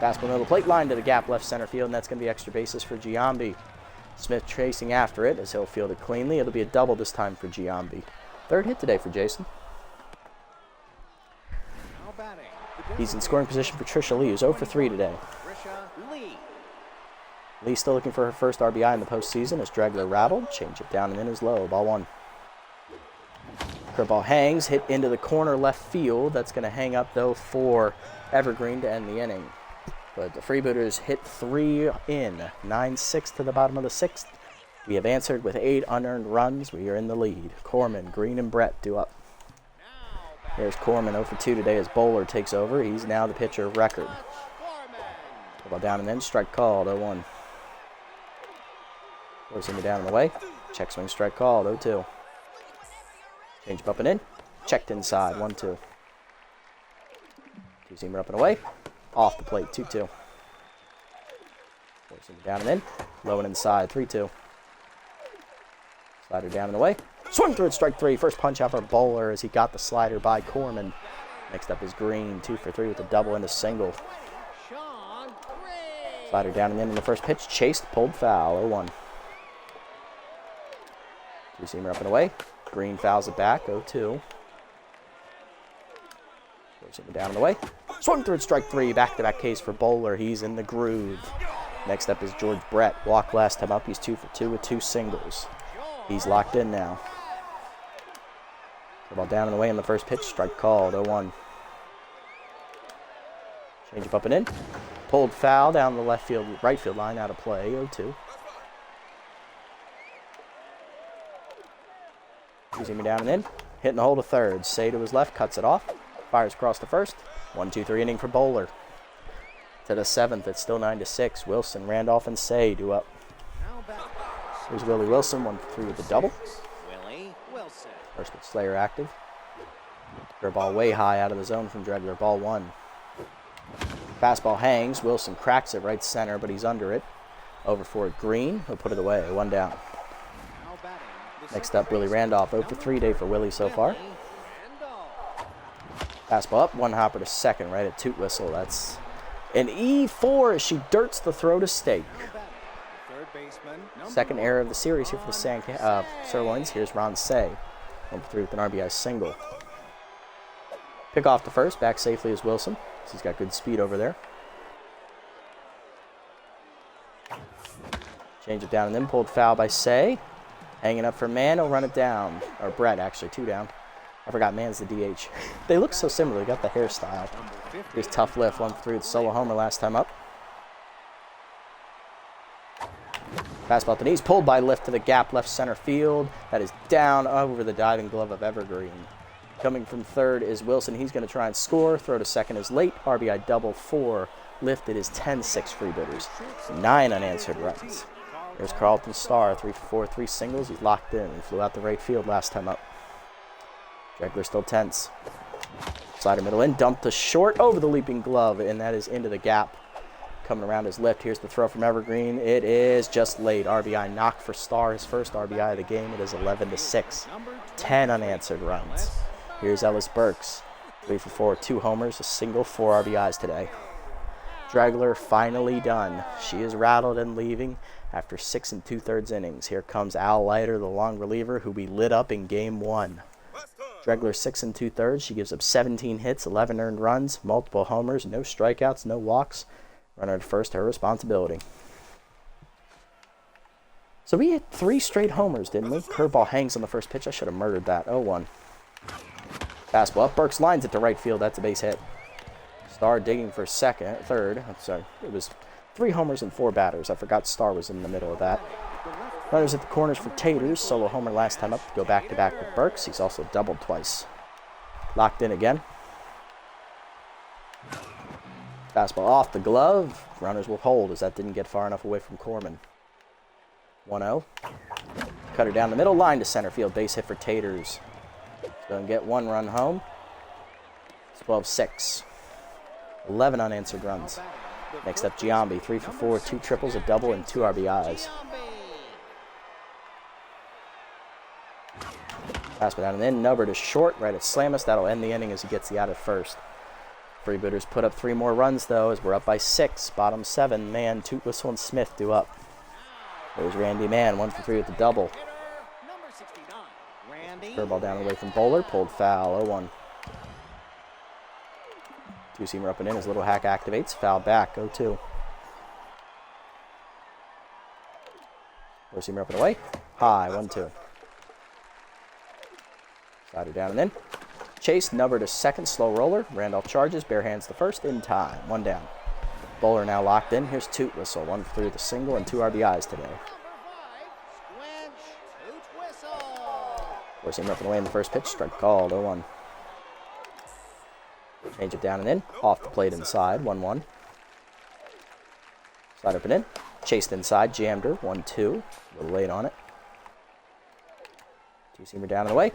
Fastball middle plate line to the gap left center field, and that's going to be extra bases for Giambi. Smith chasing after it as he'll field it cleanly. It'll be a double this time for Giambi. 3rd hit today for Jason. He's in scoring position for Trisha Lee, who's 0 for 3 today. Lee still looking for her first RBI in the postseason as Dregler rattled. Change it down and in is low. Ball 1. Curveball hangs, hit into the corner left field. That's going to hang up, though, for Evergreen to end the inning. But the Freebooters hit 3 in. 9-6 to the bottom of the 6th. We have answered with 8 unearned runs. We are in the lead. Corman, Green, and Brett due up. There's Corman 0 for 2 today as Bowler takes over. He's now the pitcher of record. Ball down and in. Strike called. 0-1. Goes him down and away. Check swing. Strike called. 0-2. Change up and in. Checked inside. 1-2. Two-seamer up and away. Off the plate. 2-2. Goes him down and in. Low and inside. 3-2. Slider down and away. Swing through it, strike 3. First punch out for Bowler as he got the slider by Corman. Next up is Green, 2 for 3 with a double and a single. Slider down and in the first pitch. Chased, pulled foul, 0-1. Two-seamer up and away. Green fouls it back, 0-2. Goes down and away. Swung through it, strike 3. Back-to-back case for Bowler. He's in the groove. Next up is George Brett. Walked last time up. He's 2 for 2 with 2 singles. He's locked in now. Ball down and away in the first pitch. Strike called. 0-1. Change up and in. Pulled foul down the left field, right field line out of play. 0-2. Using me down and in. Hitting the hole to third. Say to his left. Cuts it off. Fires across to first. 1-2-3 inning for Bowler. To the 7th. It's still 9-6. Wilson, Randolph, and Say due up. Here's Willie Wilson, 1 for 3 with the double.
Willie Wilson.
First with Slayer active. Ball way high out of the zone from Dregler. Ball 1. Fastball hangs. Wilson cracks it right center, but he's under it. Over for Green. He'll put it away. 1 down. Next up, Willie Randolph. 0 for 3 day for Willie so far. Fastball up. 1 hopper to second right at toot whistle. That's an E4 as she dirts the throw to Stake. Second error of the series here for the Sirloins. Here's Ron Say. 1 for 3 with an RBI single. Pick off to first. Back safely is Wilson. He's got good speed over there. Change it down and then pulled foul by Say. Hanging up for Mann. He'll run it down. Or Brett, actually. 2 down. I forgot Mann's the DH. They look so similar. They got the hairstyle. Here's Tough Lift. 1 for 3 with solo homer last time up. Fastball at the knees, pulled by Lift to the gap left center field. That is down over the diving glove of Evergreen. Coming from third is Wilson. He's going to try and score. Throw to second is late. RBI double for Lift. It is 10-6 Freebooters. 9 unanswered runs. There's Carlton Starr, 3 for 4, 3 singles. He's locked in and flew out the right field last time up. Dregler still tense. Slider middle in, dumped to short over the leaping glove, and that is into the gap. Coming around his left. Here's the throw from Evergreen. It is just late. RBI knock for Starr, his first RBI of the game. It is 11-6. 10 unanswered runs. Here's Ellis Burks. 3 for 4, 2 homers, a single, 4 RBIs today. Dregler finally done. She is rattled and leaving after 6 2/3 innings. Here comes Al Leiter, the long reliever, who we lit up in game 1. Dregler 6 2/3. She gives up 17 hits, 11 earned runs, multiple homers, no strikeouts, no walks. Runner at first, her responsibility. So we hit 3 straight homers, didn't we? Curveball hangs on the first pitch. I should have murdered that. 0-1. Fastball up. Burks lines it to right field. That's a base hit. Starr digging for third. I'm sorry. It was 3 homers and 4 batters. I forgot Starr was in the middle of that. Runners at the corners for Taters. Solo homer last time up. Go back-to-back with Burks. He's also doubled twice. Locked in again. Fastball off the glove. Runners will hold as that didn't get far enough away from Corman. 1-0. Cutter down the middle. Line to center field. Base hit for Taters. Going to get 1 run home. It's 12-6. 11 unanswered runs. Next up, Giambi. 3 for 4, 2 triples, a double, and 2 RBIs. Fastball down and in. Nubbard is short. Right at Slamus. That'll end the inning as he gets the out at first. Freebooters put up 3 more runs, though, as we're up by 6. Bottom 7, Mann, Toot Whistle, and Smith due up. There's Randy Mann, 1 for 3 with the double. Curveball down away from Bowler, pulled foul, 0-1. Two-seamer up and in as Little Hack activates, foul back, 0-2. Four-seamer up and away, high, 1-2. Slider down and in. Chase, Nubbard to second, slow roller. Randolph charges, bare hands the first, in time. 1 down. Bowler now locked in. Here's Toot Whistle, 1 for 3 with a single and 2 RBIs today.
whistle.
Forcing up and away in the first pitch. Strike called. 0-1. Change it down and in. Off the plate inside. 1-1. Slide up and in. Chased inside. Jammed her. 1-2. A little late on it. Two-seamer down and away.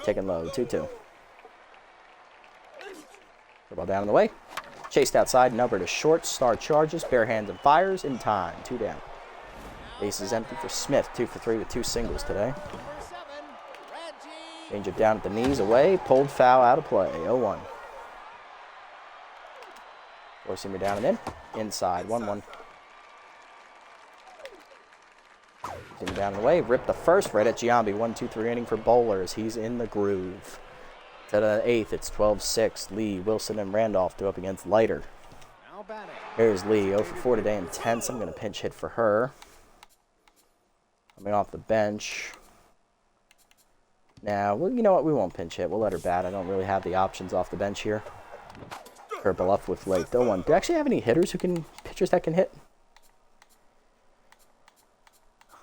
Taken low. 2-2. Ball down and away. Chased outside. Number to short. Star charges. Bare hands and fires. In time. 2 down. Base is empty for Smith. 2 for 3 with 2 singles today. Change it down at the knees. Away. Pulled foul out of play. 0-1. Four-seamer down and in. Inside. 1-1. Seamer down and away. Ripped the first right at Giambi. 1-2-3 inning for Bowlers. He's in the groove. To the 8th, it's 12-6. Lee, Wilson, and Randolph do up against Leiter. Here's Lee, 0 for 4 today, intense. I'm going to pinch hit for her. Coming off the bench. Now, well, you know what? We won't pinch hit. We'll let her bat. I don't really have the options off the bench here. Curveball up with late. 0-1. Do you actually have any pitchers that can hit?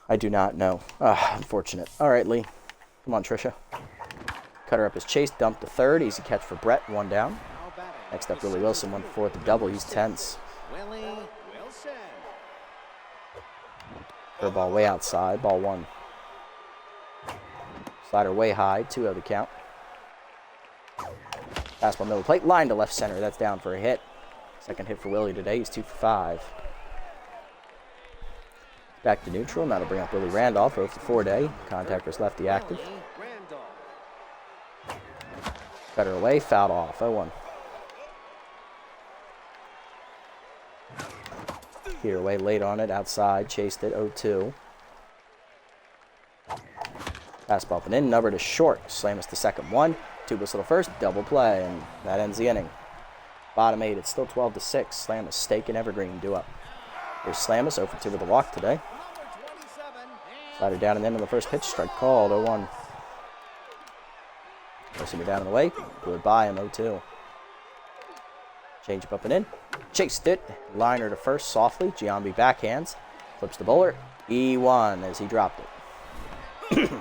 I do not know. Unfortunate. All right, Lee. Come on, Trisha. Cutter up his chase, dumped to third. Easy catch for Brett, 1 down. Next up, Willie Wilson, 1 for 4 at the double. He's tense. Curveball way outside, ball 1. Slider way high, 2-0 the count. Fastball middle plate, line to left center. That's down for a hit. Second hit for Willie today. He's 2 for 5. Back to neutral. Now to bring up Willie Randolph, 0 for 4 day. Contact versus lefty active. Cutter away, fouled off. 0-1. Here away late on it, outside, chased it, 0-2. Fastball up and in, number to short. Slamus to second, 1. 2 whistle to first, double play, and that ends the inning. Bottom 8, it's still 12-6. Slamus, Stake, and Evergreen do up. Here's Slamus, 0 for 2 with a walk today. Slider down and in on the first pitch, strike called, 0-1. Forcing me down and away, blew it by him, 0-2. Change up and in. Chased it. Liner to first softly. Giambi backhands. Flips the bowler. E1 as he dropped it.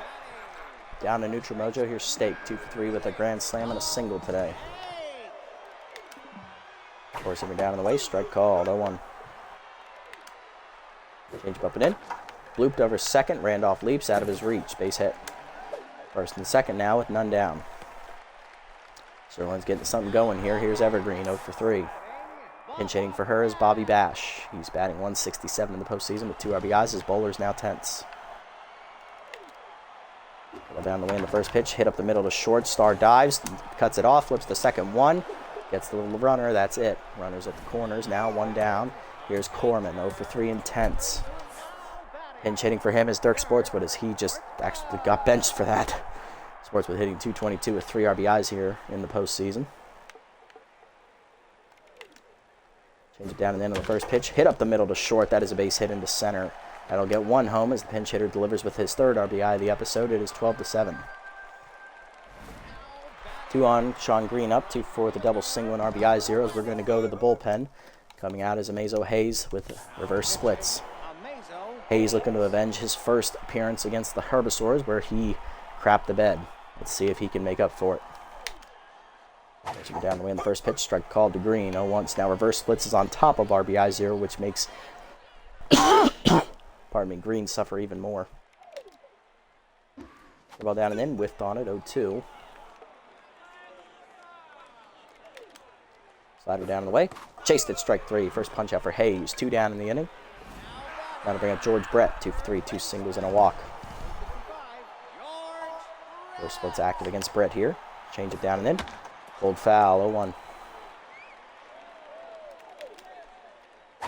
Down to neutral mojo. Here's Stake. 2 for 3 with a grand slam and a single today. Forcing her down and away. Strike called. 0-1. Change up and in. Blooped over second. Randolph leaps out of his reach. Base hit. First and second now with none down. Sirloins getting something going here. Here's Evergreen, 0 for 3. Pinch hitting for her is Bobby Bash. He's batting 167 in the postseason with 2 RBIs. His bowler's now tense. Down the way in the first pitch. Hit up the middle to short. Star dives. Cuts it off. Flips the second 1. Gets the little runner. That's it. Runners at the corners. Now 1 down. Here's Corman, 0 for 3 intense. Pinch hitting for him is Dirk Sportswood as he just actually got benched for that. Sportswood hitting 222 with 3 RBIs here in the postseason. Change it down and in on the first pitch. Hit up the middle to short. That is a base hit into center. That'll get 1 home as the pinch hitter delivers with his 3rd RBI of the episode. It is 12-7. 2 on. Sean Green up. 2 for the double single and RBI zeros. We're going to go to the bullpen. Coming out is Amazo Hayes with reverse splits. Hayes looking to avenge his first appearance against the Herbivores where he crapped the bed. Let's see if he can make up for it. Pitching down the way in the first pitch. Strike called to Green. 0-1. Now reverse splits is on top of RBI 0, which makes pardon me, Green suffer even more. Ball down and in. Whiffed on it. 0-2. Slider down and away. Chased it. Strike 3. First punch out for Hayes. 2 down in the inning. Now to bring up George Brett. 2 for 3. 2 singles and a walk. First splits active against Brett here. Change it down and in. Old foul, 0-1.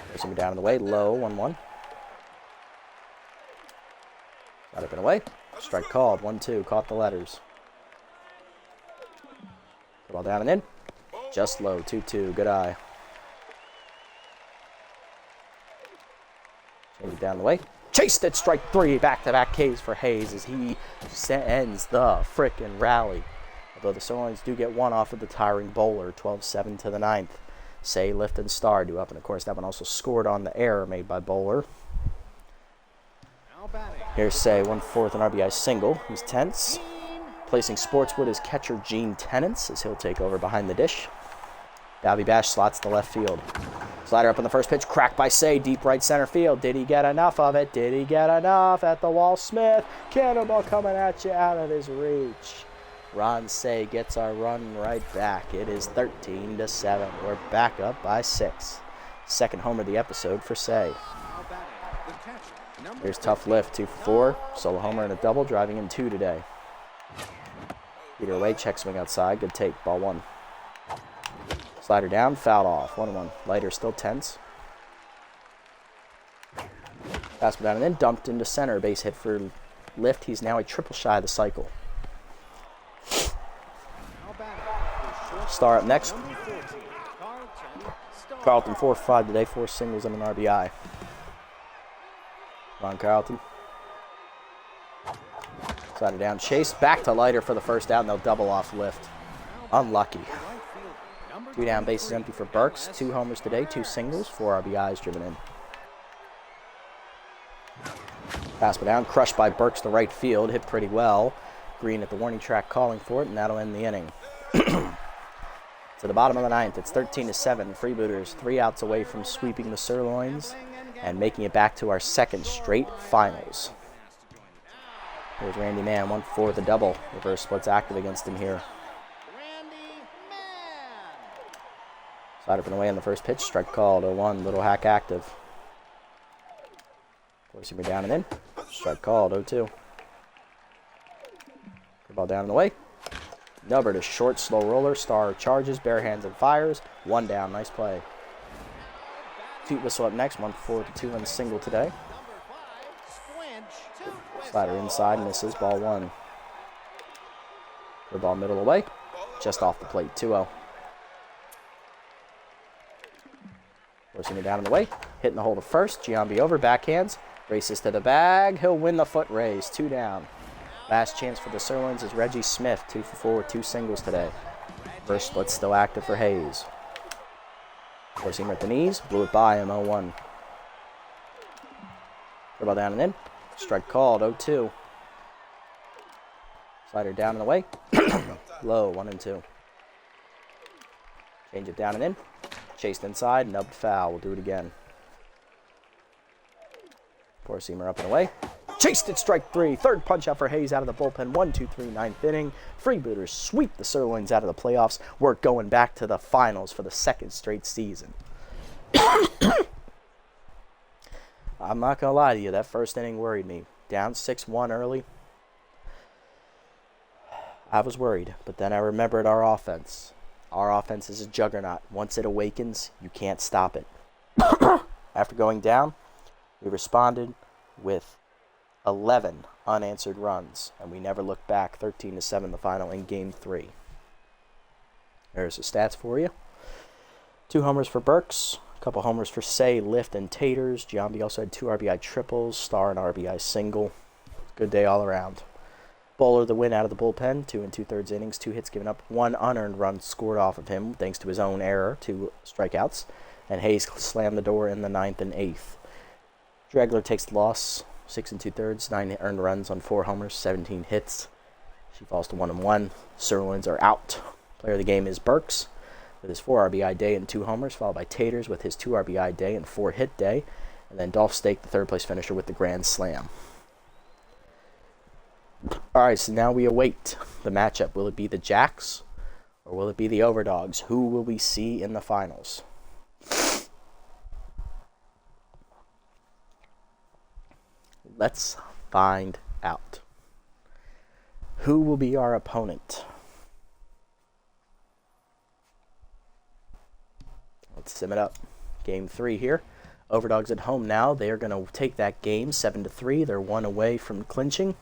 Forcing me down in the way, low, 1-1. Got up and away. Strike called, 1-2. Caught the letters. Ball down and in. Just low, 2-2. Good eye. Change it down the way. Chased it, strike 3. Back-to-back Ks for Hayes as he ends the frickin' rally. Although the Sirloins do get 1 off of the tiring bowler, 12-7 to the 9th. Say, Lift, and Star do up, and of course that one also scored on the error made by Bowler. Here's Say, 1/4 an RBI single. He's tense. Placing Sportswood is catcher Gene Tennants as he'll take over behind the dish. Bobby Bash slots to left field. Slider up on the first pitch, cracked by Say, deep right center field. Did he get enough of it? Did he get enough? At the wall, Smith. Cannonball coming at you out of his reach. Ron Say gets our run right back. It is 13-7. We're back up by 6. Second homer of the episode for Say. Here's tough lift, 2 for 4. Solo homer and a double, driving in 2 today. Peter away, check swing outside. Good take, ball 1. Slider down, fouled off, 1-1. Leiter still tense. Fastball down and then dumped into center. Base hit for lift. He's now a triple shy of the cycle. Star up next. Carlton 4 for 5 today, 4 singles and an RBI. Ron Carlton. Slider down, chase, back to Leiter for the first out, and they'll double off lift. Unlucky. 2 down, bases empty for Burks. 2 homers today, 2 singles, 4 RBIs driven in. Fastball down, crushed by Burks to right field, hit pretty well. Green at the warning track calling for it, and that'll end the inning. To the bottom of the 9th, it's 13-7. Freebooters 3 outs away from sweeping the Sirloins and making it back to our second straight finals. Here's Randy Mann, 1-4 the double. Reverse splits active against him here. Slider from away on the first pitch, strike called, 0-1, Little Hack active. Forcing me down and in, strike called, 0-2. Ball down and away. Nubbard, a short, slow roller. Star charges, bare hands and fires. 1 down, nice play. Toot whistle up next, 1-4 the 2-1 single today. Slider inside, misses, ball 1. The ball middle away, just off the plate, 2-0. Forcing it down in the way, hitting the hole to first. Giambi over, backhands, races to the bag. He'll win the foot race, 2 down. Last chance for the Sirloins is Reggie Smith, 2 for 4 with 2 singles today. First split still active for Hayes. Forcing at the knees, blew it by him, 0-1. Ball down and in, strike called, 0-2. Slider down and away, low, 1-2. Change it down and in, chased inside, nubbed foul, we'll do it again. Four-seamer up and away. Chased it, strike 3. Third punch out for Hayes out of the bullpen. 1-2-3, 9th inning. Freebooters sweep the Sirloins out of the playoffs. We're going back to the finals for the 2nd straight season. I'm not going to lie to you. That first inning worried me. Down 6-1 early. I was worried, but then I remembered our offense. Our offense is a juggernaut. Once it awakens, you can't stop it. After going down, we responded with 11 unanswered runs, and we never looked back. 13-7 the final in Game 3. There's the stats for you. 2 homers for Burks, a couple homers for Say, Lift, and Taters. Giambi also had 2 RBI triples, Star an RBI single. Good day all around. Bowler the win out of the bullpen, 2 2/3 innings, 2 hits given up, 1 unearned run scored off of him thanks to his own error, 2 strikeouts, and Hayes slammed the door in the 9th and 8th. Dregler takes the loss, 6 2/3, 9 earned runs on 4 homers, 17 hits. She falls to 1-1. Sirloins are out. Player of the game is Burks with his 4 RBI day and 2 homers, followed by Taters with his 2 RBI day and 4 hit day, and then Dolph Stake, the 3rd place finisher, with the grand slam. All right, so now we await the matchup. Will it be the Jacks or will it be the Overdogs? Who will we see in the finals? Let's find out. Who will be our opponent? Let's sim it up. Game 3 here. Overdogs at home now. They are going to take that game 7-3. They're 1 away from clinching.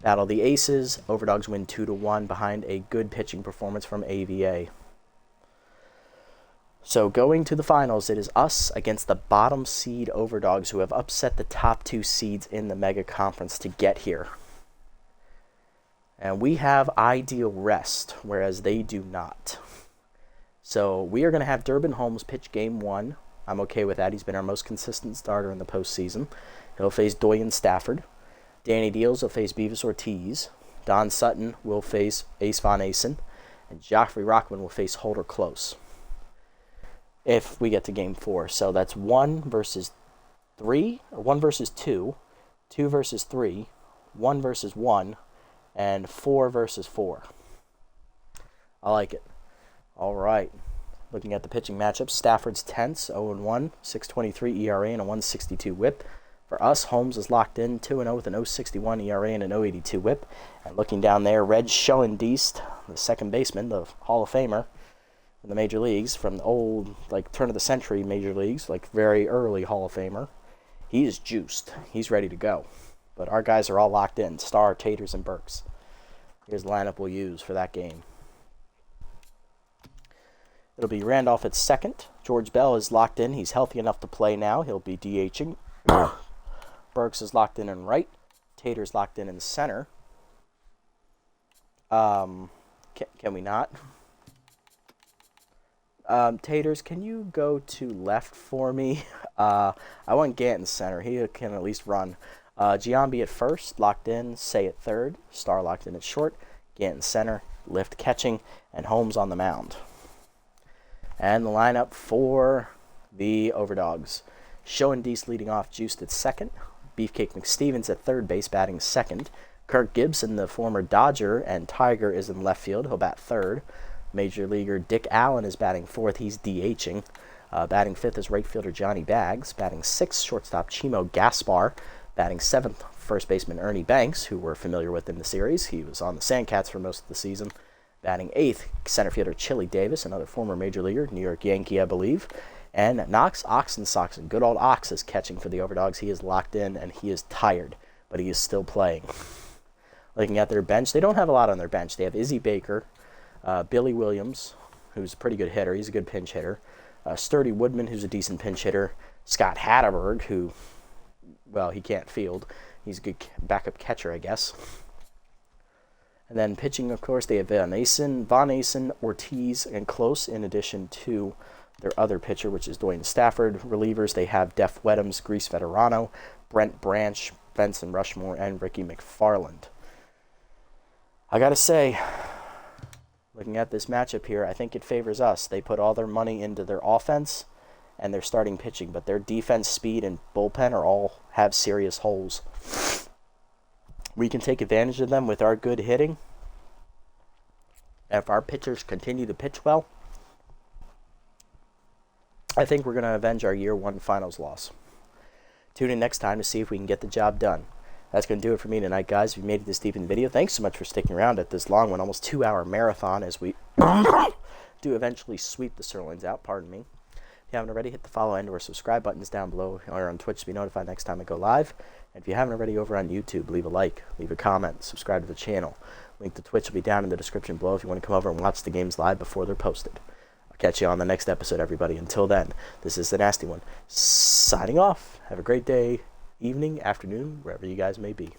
Battle the Aces. Overdogs win 2-1 behind a good pitching performance from AVA. So going to the finals, it is us against the bottom seed Overdogs who have upset the top 2 seeds in the Mega Conference to get here. And we have ideal rest, whereas they do not. So we are going to have Durbin Holmes pitch game 1 I'm okay with that. He's been our most consistent starter in the postseason. He'll face Doyen Stafford. Danny Deals will face Beavis Ortiz. Don Sutton will face Ace Von Asen. And Joffrey Rockman will face Holder Close if we get to Game 4. So that's 1 versus 3, or 1 versus 2, 2 versus 3, 1 versus 1, and 4 versus 4. I like it. All right. Looking at the pitching matchups, Stafford's tense, 0-1, 6.23 ERA and a 1.62 WHIP. For us, Holmes is locked in, 2-0 with an 0.61 ERA and an 0.82 WHIP. And looking down there, Reg Schoendienst, the second baseman, the Hall of Famer in the major leagues, from the old, turn of the century major leagues, very early Hall of Famer. He is juiced. He's ready to go. But our guys are all locked in, Starr, Taters, and Burks. Here's the lineup we'll use for that game. It'll be Randolph at second. George Bell is locked in. He's healthy enough to play now. He'll be DHing. Burks is locked in right. Tater's locked in center. Can we not? Taters, can you go to left for me? I want Gant in center. He can at least run. Giambi at first, locked in. Say at third. Starr locked in at short. Gant in center. Lift catching. And Holmes on the mound. And the lineup for the Overdogs. Schoendienst leading off, juiced at second. Beefcake McStevens at third base, batting second. Kirk Gibson, the former Dodger and Tiger, is in left field. He'll bat third. Major leaguer Dick Allen is batting fourth. He's DHing. Batting fifth is right fielder Johnny Baggs. Batting sixth, shortstop Chimo Gaspar. Batting seventh, first baseman Ernie Banks, who we're familiar with in the series. He was on the Sandcats for most of the season. Batting eighth, center fielder Chili Davis, another former major leaguer, New York Yankee, I believe. And Knox Oxensoxen, good old Ox, is catching for the Overdogs. He is locked in, and he is tired, but he is still playing. Looking at their bench, they don't have a lot on their bench. They have Izzy Baker, Billy Williams, who's a pretty good hitter. He's a good pinch hitter. Sturdy Woodman, who's a decent pinch hitter. Scott Hatterberg, who, he can't field. He's a good backup catcher, I guess. And then pitching, of course, they have Von Asen, Ortiz, and Close, in addition to their other pitcher, which is Doyen Stafford. Relievers, they have Def Weddams, Grease Veterano, Brent Branch, Benson Rushmore, and Ricky McFarland. I gotta say, looking at this matchup here, I think it favors us. They put all their money into their offense and their starting pitching, but their defense, speed, and bullpen all have serious holes. We can take advantage of them with our good hitting. If our pitchers continue to pitch well, I think we're going to avenge our year one finals loss. Tune in next time to see if we can get the job done. That's going to do it for me tonight, guys. If you made it this deep in the video, thanks so much for sticking around at this long one, almost 2-hour marathon as we do eventually sweep the Sirloins out. Pardon me. If you haven't already, hit the follow and or subscribe buttons down below or on Twitch to be notified next time I go live. And if you haven't already over on YouTube, leave a like, leave a comment, subscribe to the channel. Link to Twitch will be down in the description below if you want to come over and watch the games live before they're posted. I'll catch you on the next episode, everybody. Until then, this is the Nasty One, signing off. Have a great day, evening, afternoon, wherever you guys may be.